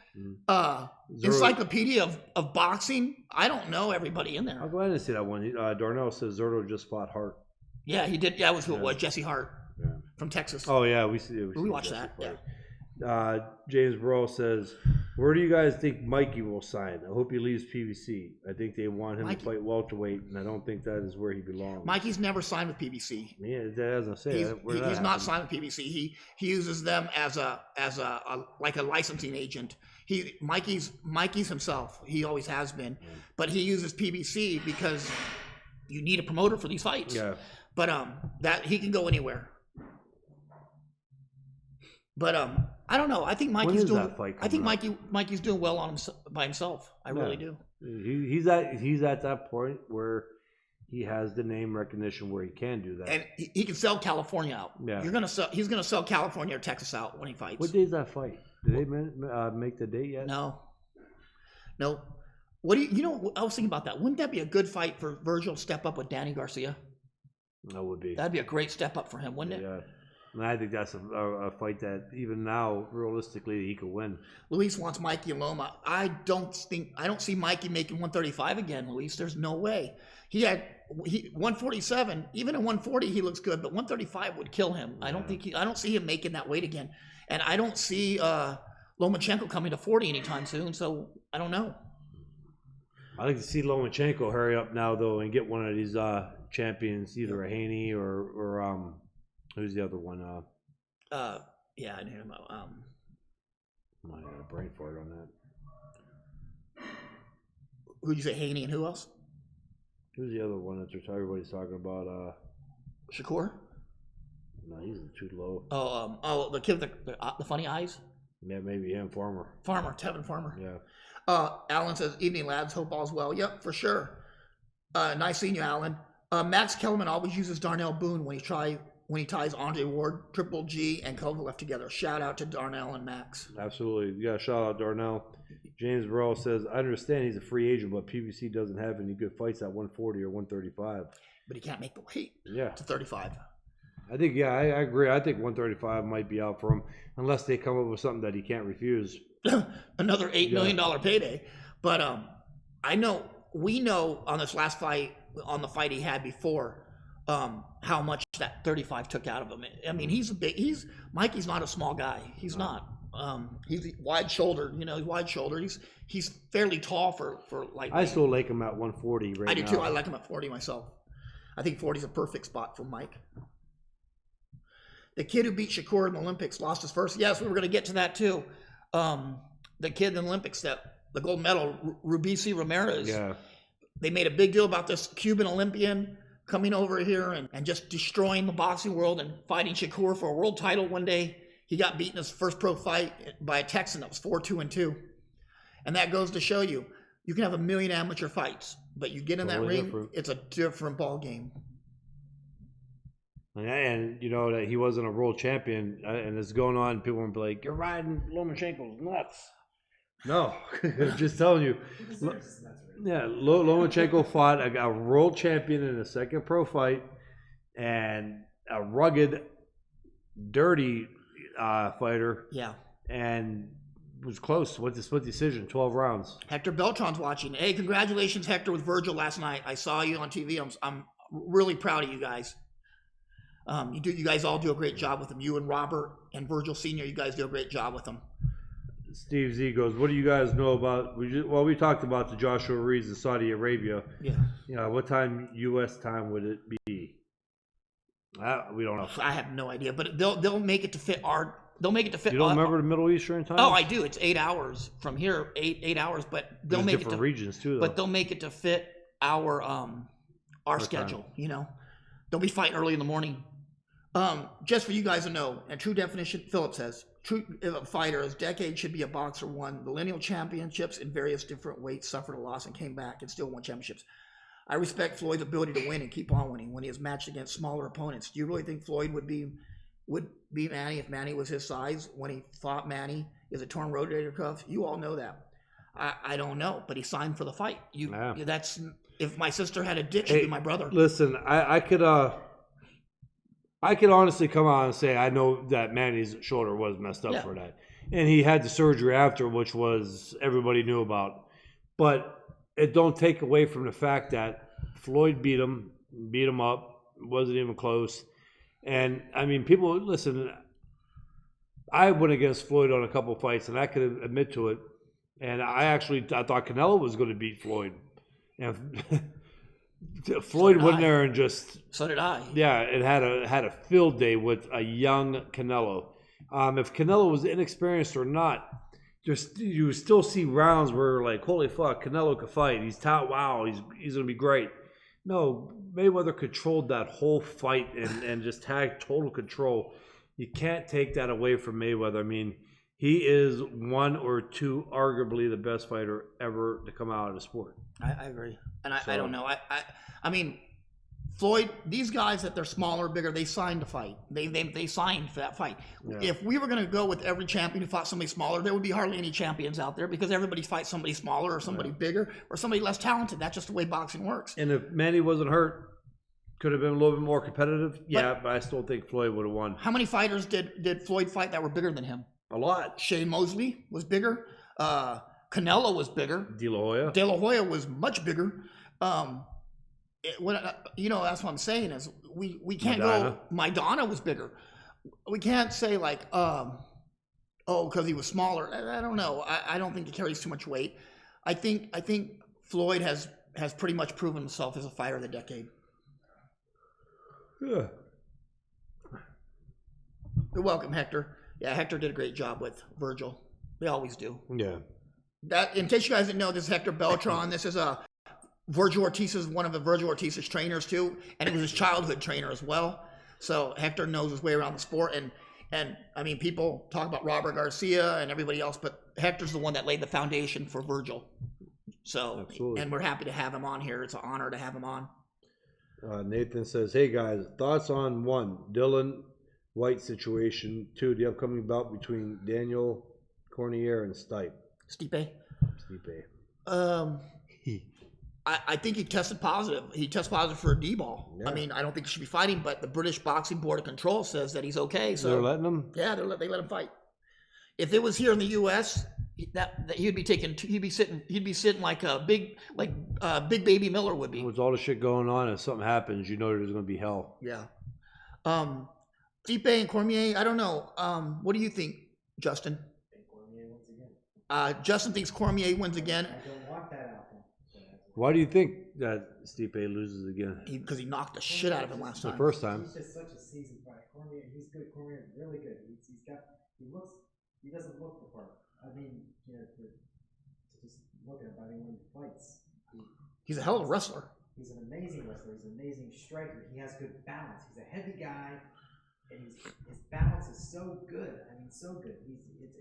encyclopedia of boxing, I don't know everybody in there. I'll go ahead and see that one. Darnell says Zerto just fought Hart. Yeah, he did. Yeah, it was Jesse Hart from Texas. Oh yeah, we watched that. Yeah. James Burrow says, where do you guys think Mikey will sign? I hope he leaves PBC. I think they want him to fight welterweight, and I don't think that is where he belongs. Mikey's never signed with PBC. Yeah, that doesn't say he's not signed with PBC. He uses them as a like a licensing agent. Mikey's himself. He always has been, but he uses PBC because you need a promoter for these fights. Yeah. But that he can go anywhere. But I don't know. I think Mikey's doing. I think Mikey's doing well on by himself. I really do. He's at that point where he has the name recognition where he can do that, and he can sell California out. Yeah, he's gonna sell California or Texas out when he fights. What day is that fight? Did they make the date yet? No. What do you know? I was thinking about that. Wouldn't that be a good fight for Virgil to step up with Danny Garcia? That would be. That'd be a great step up for him, wouldn't it? Yeah. And I think that's a fight that even now, realistically, he could win. Luis wants Mikey and Loma. I don't see Mikey making 135 again, Luis. There's no way. He 147, even at 140 he looks good, but 135 would kill him. Yeah. I don't see him making that weight again. And I don't see Lomachenko coming to 40 anytime soon, so I don't know. I'd like to see Lomachenko hurry up now though and get one of these champions, either a Haney or who's the other one? Yeah, I knew him. I had a brain fart on that. Who'd you say, Haney, and who else? Who's the other one that everybody's talking about? Shakur? No, he's too low. The kid with the funny eyes? Yeah, maybe him, Tevin Farmer. Yeah. Alan says, evening lads, hope all's well. Yep, for sure. Nice seeing you, Alan. Max Kellerman always uses Darnell Boone when he ties Andre Ward, Triple G, and Kovalev together. Shout out to Darnell and Max. Absolutely. You got to shout out Darnell. James Burrell says, I understand he's a free agent, but PBC doesn't have any good fights at 140 or 135. But he can't make the weight to 35. I think, yeah, I agree. I think 135 might be out for him unless they come up with something that he can't refuse. Another $8 million payday. But we know on this last fight, on the fight he had before, how much that 35 took out of him. I mean, Mikey's not a small guy. He's not. He's wide shouldered. He's wide shouldered. He's fairly tall for like. I still like him at 140 right now. I do too. I like him at 40 myself. I think 40 is a perfect spot for Mike. The kid who beat Shakur in the Olympics lost his first. Yes, we were going to get to that too. The kid in the Olympics, the gold medal, Rubisi Ramirez. Yeah. They made a big deal about this Cuban Olympian coming over here and just destroying the boxing world and fighting Shakur for a world title one day. He got beaten his first pro fight by a Texan that was 4-2-2. And that goes to show you can have a million amateur fights, but you get in that ring, it's a different ball game. And that he wasn't a world champion, and it's going on. People will be like, "You're riding Lomachenko's nuts." No, just telling you. Yeah, Lomachenko fought a world champion in a second pro fight, and a rugged, dirty fighter. Yeah, and was close with the split decision, 12 rounds. Hector Beltran's watching. Hey, congratulations, Hector, with Virgil last night. I saw you on TV. I'm really proud of you guys. You guys all do a great job with him. You and Robert and Virgil Sr., you guys do a great job with him. Steve Z goes, what do you guys know about, we talked about the Joshua Reeds in Saudi Arabia. Yeah. What time, U.S. time would it be? We don't know. I have no idea, but they'll make it to fit they'll make it to fit. You don't remember the Middle Eastern time? Oh, I do. It's 8 hours from here, eight hours, but they'll make different it to regions too, though. But they'll make it to fit our schedule, They'll be fighting early in the morning. Just for you guys to know, and true definition, Philip says, true fighter, as decade should be a boxer, won the lineal championships in various different weights, suffered a loss and came back and still won championships. I respect Floyd's ability to win and keep on winning when he is matched against smaller opponents. Do you really think Floyd would be Manny if Manny was his size when he fought Manny? Is a torn rotator cuff? You all know that. I don't know, but he signed for the fight. That's if my sister had a dick, she'd be my brother. Listen, I could honestly come out and say I know that Manny's shoulder was messed up for that. And he had the surgery after, which was everybody knew about. But it don't take away from the fact that Floyd beat him up, wasn't even close. And, I mean, people, listen, I went against Floyd on a couple of fights, and I could admit to it. And I thought Canelo was going to beat Floyd. And Floyd went there and just. So did I. Yeah, it had a field day with a young Canelo. If Canelo was inexperienced or not, you still see rounds where like, holy fuck, Canelo could fight. He's wow, he's gonna be great. No, Mayweather controlled that whole fight and just had total control. You can't take that away from Mayweather. I mean, he is one or two, arguably the best fighter ever to come out of the sport. I agree. And I don't know. I mean, Floyd, these guys that they're smaller, bigger, they signed to fight. They signed for that fight. Yeah. If we were going to go with every champion who fought somebody smaller, there would be hardly any champions out there because everybody fights somebody smaller or somebody bigger or somebody less talented. That's just the way boxing works. And if Manny wasn't hurt, could have been a little bit more competitive. Yeah, but I still think Floyd would have won. How many fighters did Floyd fight that were bigger than him? A lot. Shane Mosley was bigger. Canelo was bigger. De La Hoya. De La Hoya was much bigger. That's what I'm saying is we can't go. Maidana was bigger. We can't say like, because he was smaller. I don't know. I don't think he carries too much weight. I think Floyd has pretty much proven himself as a fighter of the decade. Yeah. You're welcome, Hector. Yeah, Hector did a great job with Virgil. They always do. Yeah. That, in case you guys didn't know, this is Hector Beltran. This is Virgil Ortiz's, one of the Virgil Ortiz's trainers too, and he was his childhood trainer as well. So Hector knows his way around the sport, and I mean, people talk about Robert Garcia and everybody else, but Hector's the one that laid the foundation for Virgil. So, absolutely. And we're happy to have him on here. It's an honor to have him on. Nathan says, "Hey guys, thoughts on 1, Dylan White situation, 2, the upcoming bout between Daniel Cormier and Stipe." Stipe. He. I think he tested positive. He tested positive for a D-ball. Yeah. I mean, I don't think he should be fighting, but the British Boxing Board of Control says that he's okay. So they're letting him? Yeah, they let him fight. If it was here in the U.S., that he'd be sitting like a big baby Miller would be. With all the shit going on, if something happens, you know there's going to be hell. Yeah. Stipe and Cormier, I don't know. What do you think, Justin? I think Cormier wins again. Justin thinks Cormier wins again. I don't want that outcome. Why do you think that Stipe loses again? Because he knocked the shit out of him last The time. first time. He's just such a seasoned fighter. Cormier, he's good. Cormier's really good. He doesn't look the part. I mean, to just look at him, I mean, when he fights, He's a hell of a wrestler. He's an amazing wrestler. He's an amazing striker. He has good balance. He's a heavy guy, and his balance is so good. I mean, so good.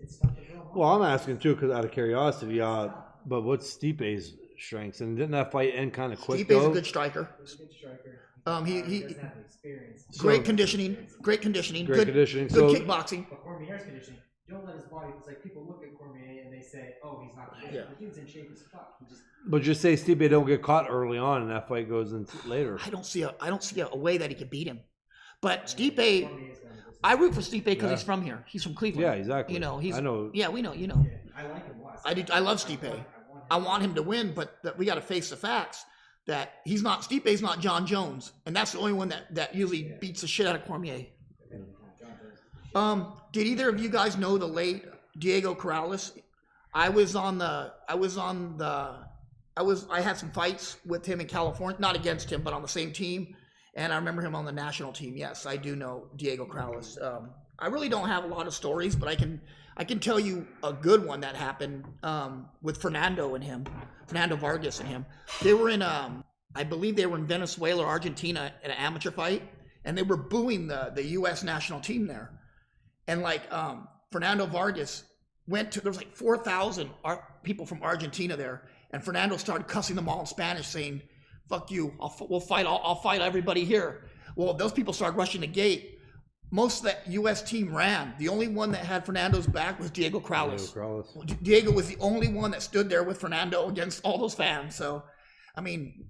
It's tough to throw him off. Well, I'm asking too, because out of curiosity, but what's Stipe's strengths? And didn't that fight end kind of quick? Stipe's a good striker. He's a good striker. He doesn't have the experience. Great conditioning. Good conditioning. Good So, kickboxing. But Cormier's conditioning, don't let his body. It's like people look at Cormier and they say, "Oh, he's not good." Yeah. The dude's in shape as fuck. but just say Stipe don't get caught early on, and that fight goes into later. I don't see a way that he could beat him. But Stipe, Cormier's gonna just- I root for Stipe because Yeah. he's from here. He's from Cleveland. Yeah, exactly. You know, I know. Yeah, we know. Yeah, I like him a lot. I love Stipe. I want him to win, but we got to face the facts that Stipe's not John Jones, and that's the only one that usually beats the shit out of Cormier. Did either of you guys know the late Diego Corrales? I had some fights with him in California, not against him, but on the same team. And I remember him on the national team. Yes, I do know Diego Corrales. I really don't have a lot of stories, but I can tell you a good one that happened with Fernando Vargas and him. They were in, I believe they were in Venezuela or Argentina at an amateur fight, and they were booing the U.S. national team there. And Fernando Vargas there was like 4,000 people from Argentina there, and Fernando started cussing them all in Spanish, saying, "Fuck you! I'll fight everybody here." Well, those people started rushing the gate. Most of that U.S. team ran. The only one that had Fernando's back was Diego Corrales. Diego was the only one that stood there with Fernando against all those fans. So, I mean,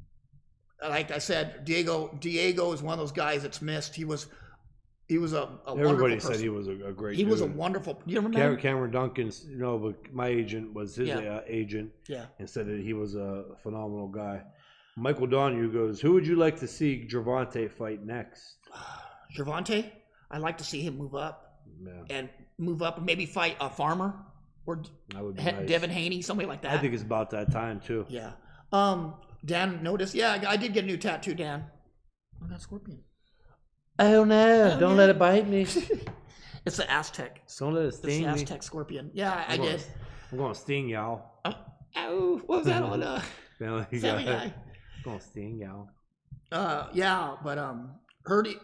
like I said, Diego is one of those guys that's missed. He was a Everybody wonderful said person. he was a great. He dude. was a wonderful. You remember? Cameron Duncan's, but my agent was his agent. Yeah. And said that he was a phenomenal guy. Michael Donahue goes, "Who would you like to see Gervonta fight next?" Gervonta, I'd like to see him move up Yeah. and maybe fight a Farmer or That would be nice. Devin Haney, somebody like that. I think it's about that time too. Yeah. Dan noticed. Yeah, I did get a new tattoo, Dan. On that scorpion. Oh no! Don't let it bite me. It's the Aztec. Don't let it It's the sting me. Aztec scorpion. Yeah, I did. I'm going to sting y'all. Ow! What was that on? Family Family Guy. Guy. I'm going to sting y'all. Yeah, but heard it.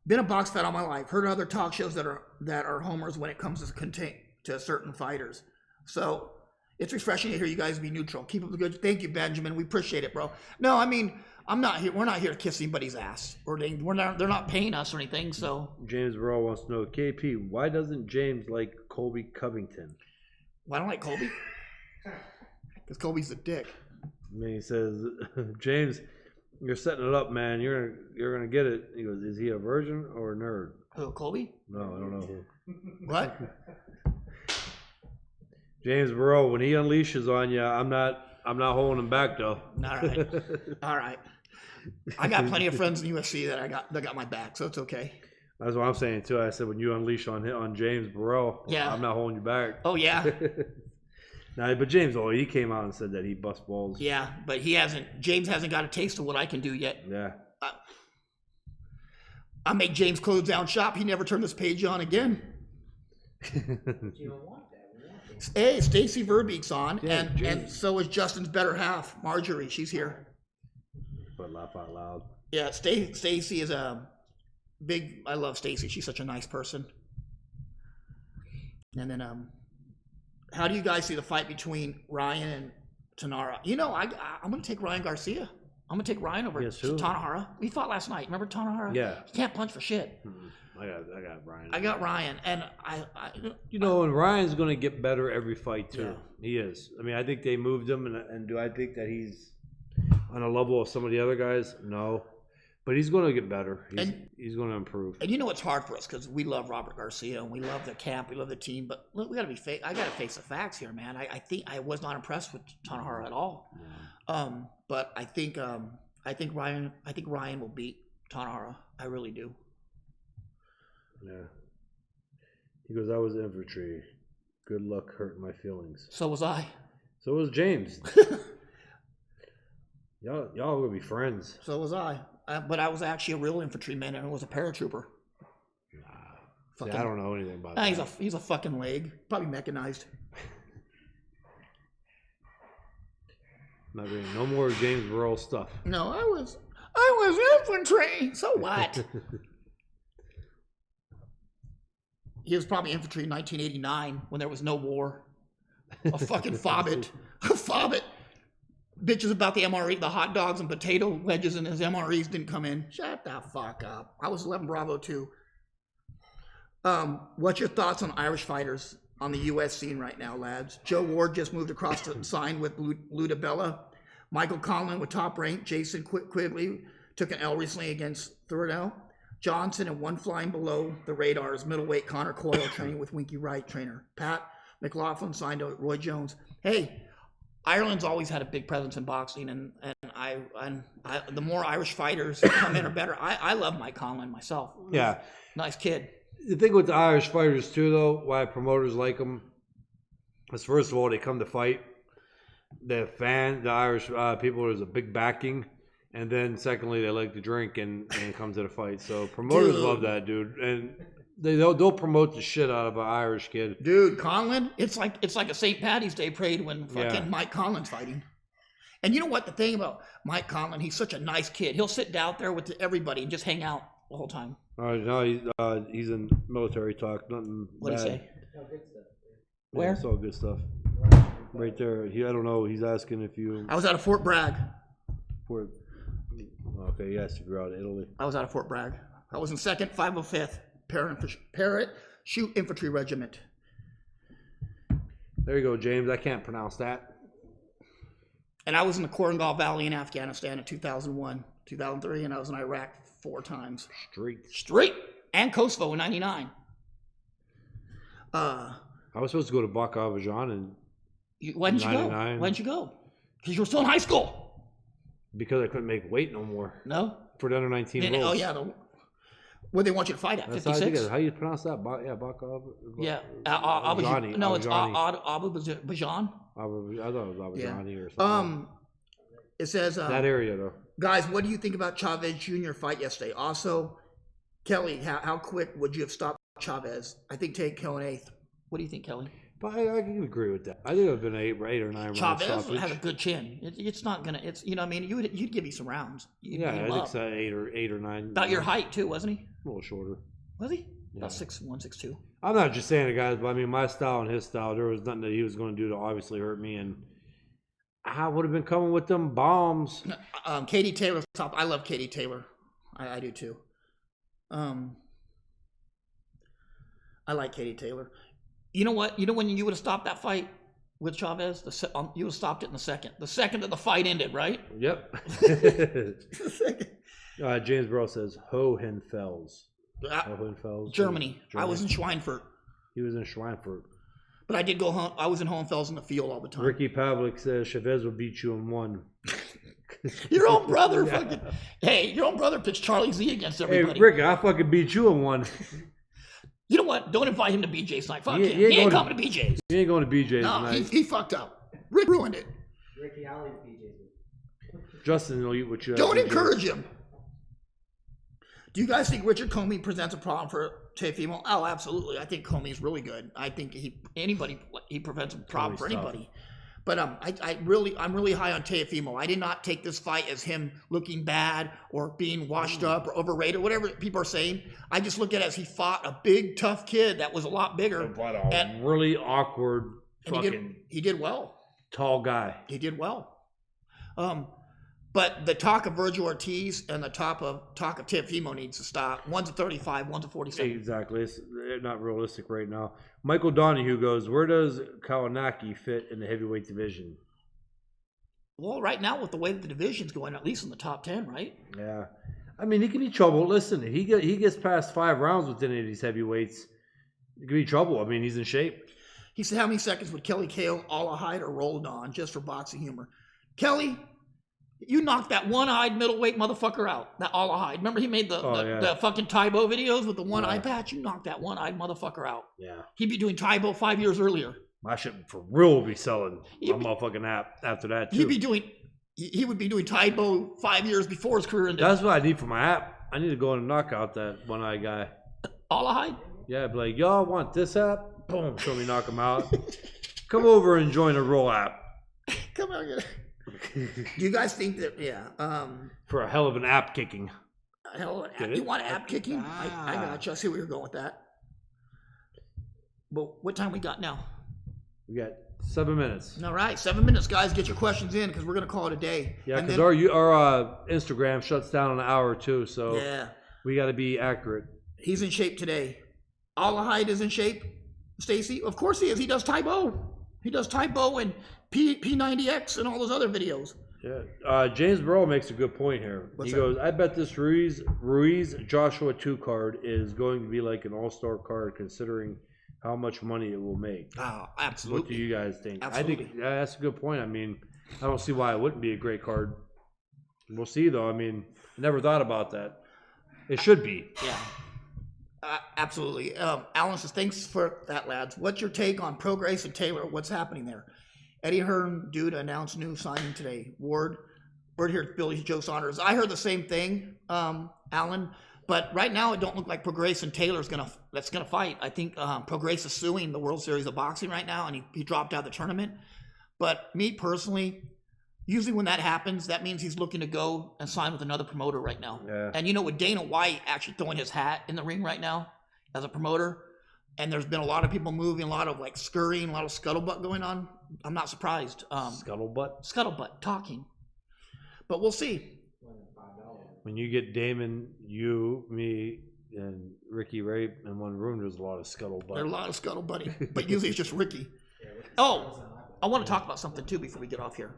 Been a box fan all my life. Heard other talk shows that are homers when it comes to certain fighters. So It's refreshing to hear you guys be neutral. Keep up the good. Thank you, Benjamin. We appreciate it, bro. No, I mean, I'm not here. We're not here to kiss anybody's ass, or they're not paying us or anything. So James Burrow wants to know, KP, why doesn't James like Colby Covington? Well, I don't like Colby because Colby's a dick. And then he says, James, you're setting it up, man. You're gonna get it. He goes, is he a virgin or a nerd? Who, Colby? No, I don't know. What? James Burrow, when he unleashes on you, I'm not holding him back though. All right, all right. I got plenty of friends in UFC that got my back, so it's okay. That's what I'm saying too. I said when you unleash on James Burrow, Yeah. I'm not holding you back. Oh yeah, Nah, but James, he came out and said that he bust balls. yeah, but James hasn't got a taste of what I can do yet. Yeah. I make James close down shop. He never turned this page on again. You don't want that. We want that. Hey, Stacy Verbeek's on, Yeah, and James. so is Justin's better half, Marjorie. She's here. But laugh out loud. Yeah, Stacy is a big. I love Stacy. She's such a nice person. And then, how do you guys see the fight between Ryan and Tanara? You know, I'm gonna take Ryan Garcia. I'm gonna take Ryan over Yes, who? Tanahara. We fought last night. Remember Tanahara? Yeah. He can't punch for shit. I got Brian. I got Ryan, and I You know, and Ryan's going to get better every fight too. Yeah. He is. I mean, I think they moved him, and do I think that he's on a level of some of the other guys? No, but he's going to get better. He's going to improve. And you know it's hard for us because we love Robert Garcia and we love the camp, we love the team. But look, we got to be. I got to face the facts here, man. I think I was not impressed with Tanahara at all. But I think Ryan will beat Tanahara. I really do. Yeah. He goes, I was infantry. Good luck hurting my feelings. So was I. So was James. y'all gonna be friends. So was I. But I was actually a real infantryman and I was a paratrooper. See, I don't know anything about that. He's a fucking leg. Probably mechanized. Not really. No more James Burrow stuff. No, I was infantry. So what? He was probably infantry in 1989 when there was no war. A fucking fobbit. A fobbit. Bitches about the MRE, the hot dogs and potato wedges and his MREs didn't come in. Shut the fuck up. I was 11 Bravo too. What's your thoughts on Irish fighters on the U.S. scene right now, lads? Joe Ward just moved across to sign with Ludabella. Michael Conlon with Top Rank. Jason Quigley took an L recently against Thurdow. Johnson and one flying below the radars, middleweight Connor Coyle training with Winky Wright trainer. Pat McLaughlin signed to Roy Jones. Hey, Ireland's always had a big presence in boxing, and I the more Irish fighters come in are better. I love Mike Conlon myself. Yeah. Nice kid. The thing with the Irish fighters too, though, why promoters like them, is first of all they come to fight. The Irish people, there's a big backing, and then secondly they like to drink and come to the fight. So promoters love that, dude, and they'll promote the shit out of an Irish kid. Dude, Conlon, it's like a St. Patty's Day parade when fucking Mike Conlon's fighting. And you know what? The thing about Mike Conlon, he's such a nice kid. He'll sit down there with everybody and just hang out the whole time. No, he's in military talk. Nothing What'd bad. he say? No, good stuff. Yeah, Where? it's all good stuff. Right there. I don't know. He's asking if you. I was out of Fort Bragg. Okay, yes, if you're out of Italy. I was out of Fort Bragg. I was in 2nd 505th Parachute Infantry Regiment. There you go, James. I can't pronounce that. And I was in the Korangal Valley in Afghanistan in 2001, 2003, and I was in Iraq 4 times. Straight. And Kosovo in 99. I was supposed to go to Bak Avajan and When did you go? 99. When did you go? Because you were still in high school. because I couldn't make weight no more No? for the under 19 And, rules. oh, yeah. What they want you to fight at, That's how I think 56? it is. How you pronounce that? Bak Yeah. Avajani. No, it's Avajani. Abubajan. I thought it was Avajani Yeah. or something. It says, that area though. guys, what do you think about Chavez Jr. fight yesterday? Also, Kelly, how quick would you have stopped Chavez? I think take Kelly in 8th. What do you think, Kelly? But I can agree with that. I think it would have been an 8 or 9 round Chavez stoppage. has a good chin. It's not gonna. It's you know what I mean. You'd give me some rounds. You'd Yeah, beat I him think up. so. 8 or 9. About your height too, wasn't he? A little shorter. Was he? Yeah. About 6'1", 6'2". I'm not just saying it, guys, but I mean, my style and his style, there was nothing that he was going to do to obviously hurt me, and I would have been coming with them bombs. Katie Taylor's top. I love Katie Taylor. I do too. I like Katie Taylor. You know what? You know when you would have stopped that fight with Chavez? You would have stopped it in the second. The second that the fight ended, right? Yep. The second. James Burrow says Hohenfels. Hohenfels. Germany. I was in Schweinfurt. He was in Schweinfurt. But I did go home. I was in Hohenfels in the field all the time. Ricky Pavlik says Chavez will beat you in one. Your own brother fucking. Hey, your own brother pitched Charlie Z against everybody. Hey, Ricky, I fucking beat you in one. You know what? Don't invite him to BJ's tonight. Fuck him. He He ain't coming to BJ's. He ain't going to BJ's No, tonight. he fucked up. Rick ruined it. Ricky, I'll eat BJ's. Justin will eat what you. Don't encourage him. Do you guys think Richard Comey presents a problem for Teofimo? Oh, absolutely. I think Comey's really good. I think he prevents a problem for anybody. But I'm really high on Teofimo. I did not take this fight as him looking bad or being washed up or overrated, whatever people are saying. I just look at it as he fought a big, tough kid that was a lot bigger. But a really awkward, fucking he did well. tall guy. He did well. But the talk of Virgil Ortiz and the talk of Teofimo needs to stop. One's a 35, one's a 47. Exactly. It's not realistic right now. Michael Donahue goes, where does Kawanaki fit in the heavyweight division? Well, right now with the way that the division's going, at least in the top 10, right? Yeah. I mean, he can be trouble. Listen, he gets past 5 rounds with any of these heavyweights. He could be trouble. I mean, he's in shape. He said, how many seconds would Kelly Cale, Alahide, or Roldan just for boxing humor? Kelly, you knocked that one-eyed middleweight motherfucker out. That Alahide. Remember he made the fucking Taibo videos with the one eye patch? You knocked that one-eyed motherfucker out. Yeah. He'd be doing Taibo 5 years earlier. My shit for real will be selling my motherfucking app after that, too. He would be doing Taibo 5 years before his career ended. That's what I need for my app. I need to go and knock out that one-eyed guy. Alahide? Yeah, be like, y'all want this app? Boom, show me knock him out. Come over and join the Roll app. Come on, get Do you guys think that, for a hell of an app kicking. You want app kicking? I got you. I see where you're going with that. But what time we got now? We got 7 minutes. All right, 7 minutes, guys. Get your questions in because we're going to call it a day. Yeah, because our Instagram shuts down in an hour or two, so yeah, we got to be accurate. He's in shape today. Alahide is in shape, Stacy? Of course he is. He does Taibo. He does Taibo and P90X and all those other videos. Yeah. James Burrow makes a good point here. He goes, I bet this Ruiz Joshua 2 card is going to be like an all-star card considering how much money it will make. Oh, absolutely. What do you guys think? Absolutely. I think that's a good point. I mean, I don't see why it wouldn't be a great card. We'll see, though. I mean, I never thought about that. It should be. Yeah. Absolutely. Alan says, thanks for that, lads. What's your take on Prograis and Taylor? What's happening there? Eddie Hearn due to announce new signing today. Word here, Billy Joe Saunders. I heard the same thing, Alan. But right now, it don't look like Prograis and Taylor's gonna fight. I think Prograis is suing the World Series of Boxing right now, and he dropped out of the tournament. But me personally, usually when that happens, that means he's looking to go and sign with another promoter right now. Yeah. And with Dana White actually throwing his hat in the ring right now as a promoter, and there's been a lot of people moving, a lot of scurrying, a lot of scuttlebutt going on. I'm not surprised. Scuttlebutt, talking. But we'll see. When you get Damon, you, me, and Ricky Ray in one room, there's a lot of scuttlebutt. There's a lot of scuttlebutting, but usually it's just Ricky. Oh, I want to talk about something too before we get off here.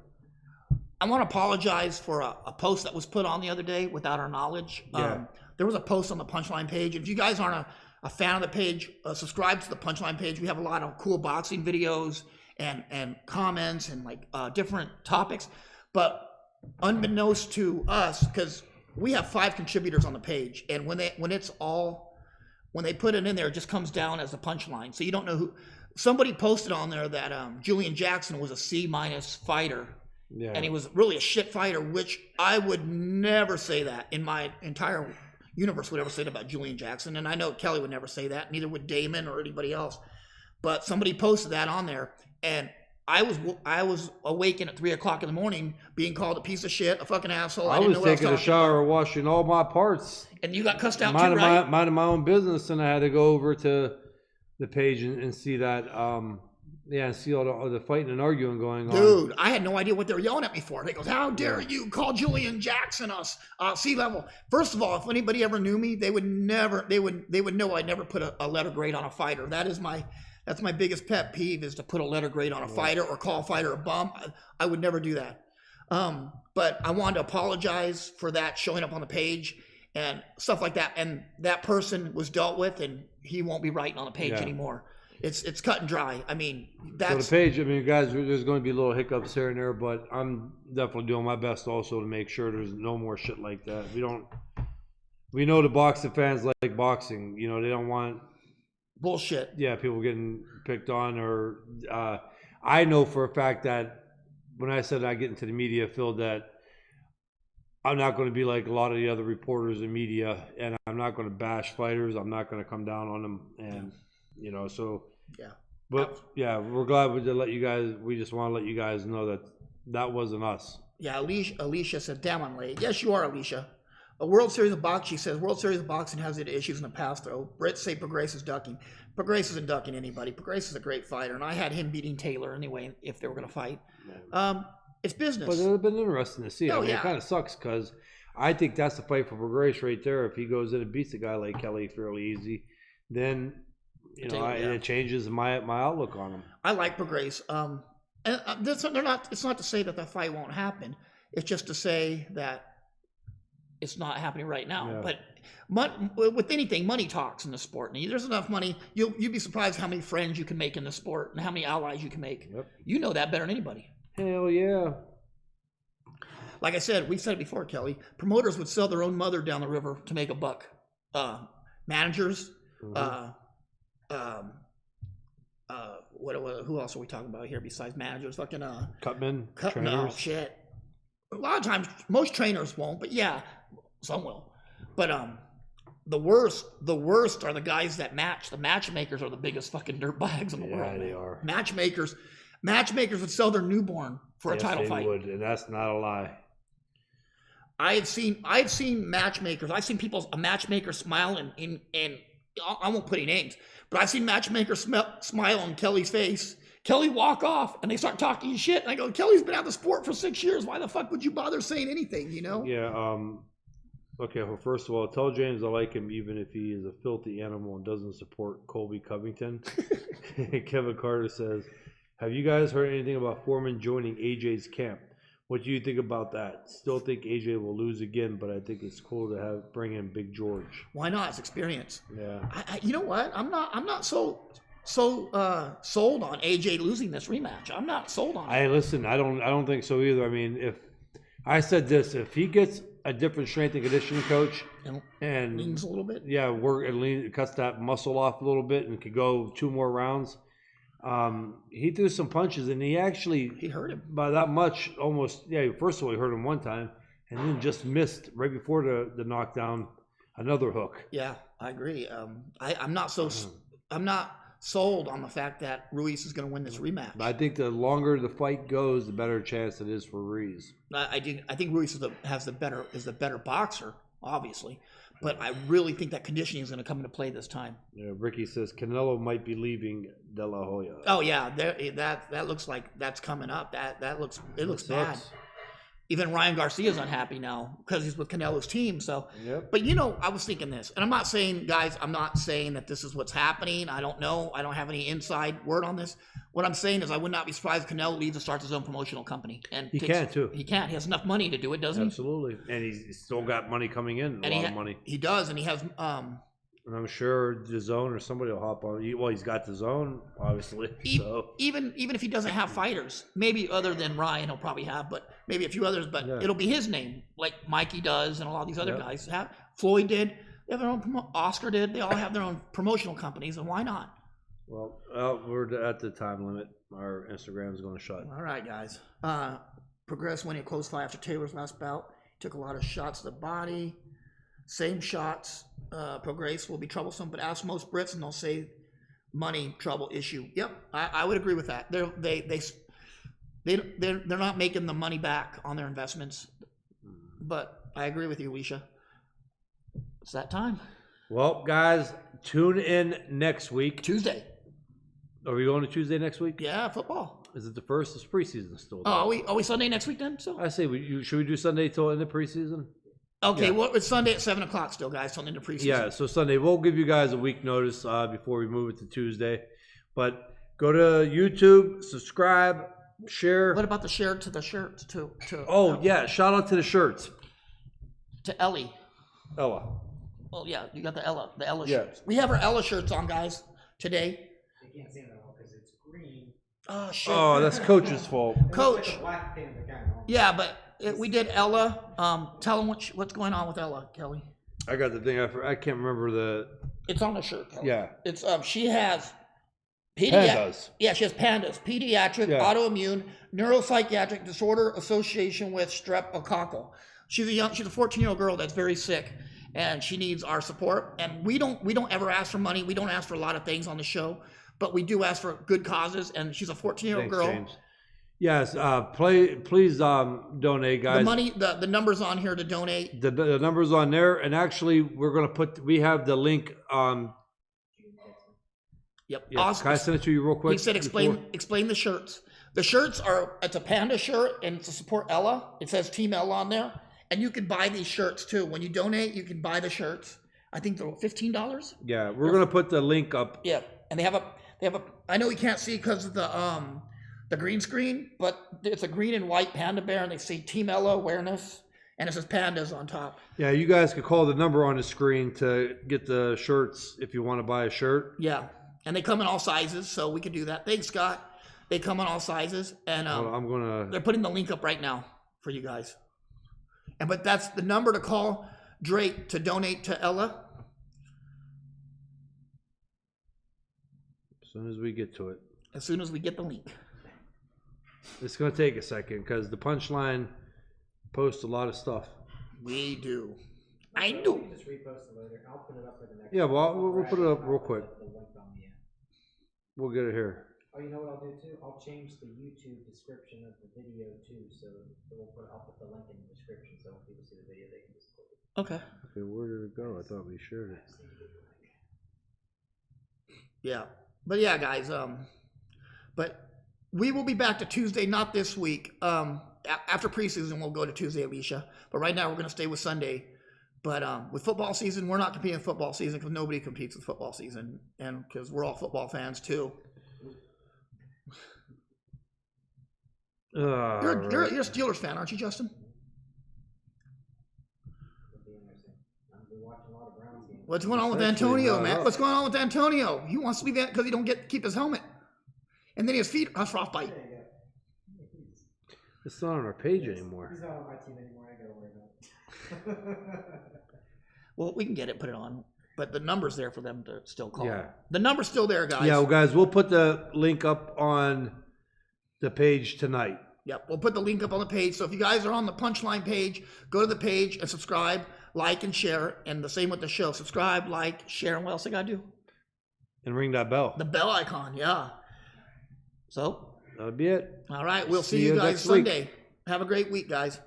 I want to apologize for a post that was put on the other day without our knowledge. Yeah. There was a post on the Punchline page. If you guys aren't a fan of the page, subscribe to the Punchline page. We have a lot of cool boxing videos and comments and different topics. But unbeknownst to us, because we have 5 contributors on the page, and when they put it in there, it just comes down as the Punchline. So you don't know who. Somebody posted on there that Julian Jackson was a C- fighter. Yeah. And he was really a shit fighter, which I would never say that in my entire universe would ever say that about Julian Jackson. And I know Kelly would never say that, neither would Damon or anybody else. But somebody posted that on there, and I was awakened at 3 o'clock in the morning being called a piece of shit, a fucking asshole. I was taking a shower, washing all my parts. And you got cussed out too, right? Minding my own business, and I had to go over to the page and see that. And see all the fighting and arguing going on. Dude, I had no idea what they were yelling at me for. They goes, "How dare you call Julian Jackson us sea level?" First of all, if anybody ever knew me, they would know I never put a letter grade on a fighter. That's my biggest pet peeve, is to put a letter grade on a fighter or call a fighter a bum. I would never do that. But I wanted to apologize for that showing up on the page and stuff like that. And that person was dealt with, and he won't be writing on the page anymore. It's cut and dry. I mean, that's... So the page, I mean, guys, there's going to be little hiccups here and there, but I'm definitely doing my best also to make sure there's no more shit like that. We know the boxing fans like boxing. You know, they don't want... bullshit. Yeah, people getting picked on, or... I know for a fact that when I said I get into the media field, that I'm not going to be like a lot of the other reporters in media, and I'm not going to bash fighters. I'm not going to come down on them, and, you know, so... Yeah. But yeah, we're glad we just want to let you guys know that wasn't us. Yeah, Alicia said, "Damn, I'm late." Yes, you are, Alicia. A World Series of Boxing, she says, World Series of Boxing has its issues in the past, though. Brits say Prograis is ducking. Prograis isn't ducking anybody. Prograis is a great fighter, and I had him beating Taylor anyway if they were going to fight. It's business. But it would have been interesting to see. Oh, I mean, yeah. It kind of sucks because I think that's the fight for Prograis right there. If he goes in and beats a guy like Kelly fairly easy, then... You know, it changes my outlook on him. I like Prograis. And it's not to say that the fight won't happen. It's just to say that it's not happening right now. Yeah. But with anything, money talks in the sport. And there's enough money. You'd be surprised how many friends you can make in the sport and how many allies you can make. Yep. You know that better than anybody. Hell yeah. Like I said, we've said it before, Kelly. Promoters would sell their own mother down the river to make a buck. Managers, who else are we talking about here besides managers? Fucking Cutmen, trainers. No shit. A lot of times, most trainers won't, but yeah, some will. But the worst are the guys that match. The matchmakers are the biggest fucking dirtbags in the world. Yeah, they are. Matchmakers would sell their newborn for a title fight. Would, and that's not a lie. I've seen matchmakers. I've seen a matchmaker smile and I won't put any names, but I've seen matchmakers smile on Kelly's face. Kelly walk off and they start talking shit. And I go, Kelly's been out of the sport for 6 years. Why the fuck would you bother saying anything, you know? Yeah. Okay. Well, first of all, tell James I like him even if he is a filthy animal and doesn't support Colby Covington. Kevin Carter says, "Have you guys heard anything about Foreman joining AJ's camp? What do you think about that? Still think AJ will lose again, but I think it's cool to bring in Big George." Why not? It's experience. Yeah. You know what? I'm not so sold on AJ losing this rematch. I'm not sold on it. Listen. I don't think so either. I mean, if I said this, if he gets a different strength and conditioning coach and leans a little bit, cuts that muscle off a little bit and could go 2 more rounds. He threw some punches and he hurt him by that much almost. Yeah, first of all, he hurt him one time and then just missed right before the knockdown another hook. Yeah, I agree. I'm not sold on the fact that Ruiz is going to win this rematch. I think the longer the fight goes, the better chance it is for Ruiz. I think Ruiz is the better boxer, obviously. But I really think that conditioning is going to come into play this time. Yeah, Ricky says Canelo might be leaving De La Hoya. Oh yeah, that looks like that's coming up. It looks bad. Even Ryan Garcia's unhappy now because he's with Canelo's team. So, Yep. But I was thinking this, and I'm not saying that this is what's happening. I don't know. I don't have any inside word on this. What I'm saying is I would not be surprised if Canelo leaves and starts his own promotional company. And he can too. He can. He has enough money to do it, doesn't Absolutely. And he's still got money coming in, a lot of money. He does, and he has. And I'm sure DAZN or somebody will hop on. Well, he's got DAZN, obviously. Even if he doesn't have fighters, maybe other than Ryan, he'll probably have, but maybe a few others. But it'll be his name, like Mikey does, and a lot of these other guys have. Floyd did. They have their own. Oscar did. They all have their own promotional companies, and why not? Well, we're at the time limit. Our Instagram is going to shut. All right, guys. Progress winning a close fight after Taylor's last bout. Took a lot of shots to the body. Same shots. Progress will be troublesome, but ask most Brits and they'll say money trouble issue. Yep, I would agree with that. They're not making the money back on their investments. But I agree with you, Alicia. It's that time. Well, guys, tune in next week. Tuesday. Are we going to Tuesday next week? Yeah, football. Is it the first? It's preseason still. Oh, are we Sunday next week then? So I say, should we do Sunday till end of preseason? okay, Yeah. well, it's Sunday at 7:00 still, guys. Till the end of preseason. Yeah, so Sunday. We'll give you guys a week notice before we move it to Tuesday. But go to YouTube, subscribe, share. What about the share to the shirts to Yeah, shout out to the shirts. to Ellie? Ella. Oh yeah, you got the Ella Yeah. shirts. We have our Ella shirts on, guys, today. They can't see them at all because it's green. Oh shit. Oh, that's Coach's fault. It looks Coach. like a black panda kind of. Yeah, but we did Ella. Tell them what's going on with Ella, Kelly. I got the thing. I can't remember the. It's on the shirt, Kelly. Yeah. It's she has Pandas. Yeah, she has pandas. Pediatric Yeah. autoimmune neuropsychiatric disorder association with streptococcal. She's a 14-year-old girl that's very sick, and she needs our support. And we don't ever ask for money. We don't ask for a lot of things on the show, but we do ask for good causes. And she's a 14-year-old Thanks, girl. James. Yes. Please donate, guys. The money, the numbers on here to donate. The numbers on there, and actually, we're gonna we have the link. Yep. Yeah. Awesome. Can I send it to you real quick? He said, explain the shirts. The shirts it's a panda shirt, and it's to support Ella. It says Team Ella on there. And you can buy these shirts too. When you donate, you can buy the shirts. I think they're $15. Yeah, we're gonna put the link up. Yeah. And they have a, I know you can't see because of the green screen, but it's a green and white panda bear, and they say Team Ella awareness, and it says pandas on top. Yeah, you guys could call the number on the screen to get the shirts if you want to buy a shirt. Yeah. And they come in all sizes, so we could do that. Thanks, Scott. They come in all sizes, and I'm gonna. they're putting the link up right now for you guys. But that's the number to call Drake to donate to Ella. As soon as we get to it. As soon as we get the link. It's gonna take a second because the Punchline posts a lot of stuff. We do. I You do. can just repost it later. I'll put it up for the next. Yeah, well, one. we'll put it up real I'll quick. put the link on the end. We'll get it here. Oh, you know what I'll do too? I'll change the YouTube description of the video too, so I'll put the link in the description, so when people see the video, they can just click it. Okay. Okay, where did it go? I thought we shared it. Yeah. But yeah, guys, but we will be back to Tuesday, not this week. After preseason, we'll go to Tuesday, Alicia. But right now, we're going to stay with Sunday. But with football season, we're not competing in football season because nobody competes with football season, and because we're all football fans too. You're a Steelers fan, aren't you, Justin? It'll be interesting. I've been watching a lot of Browns games. What's going on with Actually, Antonio, not man? up. What's going on with Antonio? He wants to be that because he don't get to keep his helmet, and then his feet are frostbite. There you go. He's It's not on our page anymore. not on my team anymore. I gotta worry about it. Well, we can get it, put it on, but the number's there for them to still call. Yeah. The number's still there, guys. Yeah, well, guys, we'll put the link up on the page tonight. Yep, we'll put the link up on the page. So if you guys are on the Punchline page, go to the page and subscribe, like, and share. And the same with the show. Subscribe, like, share, and what else I gotta do? And ring that bell. The bell icon, yeah. So, That'll be it. all right, we'll see See you you guys next week. Sunday. Have a great week, guys.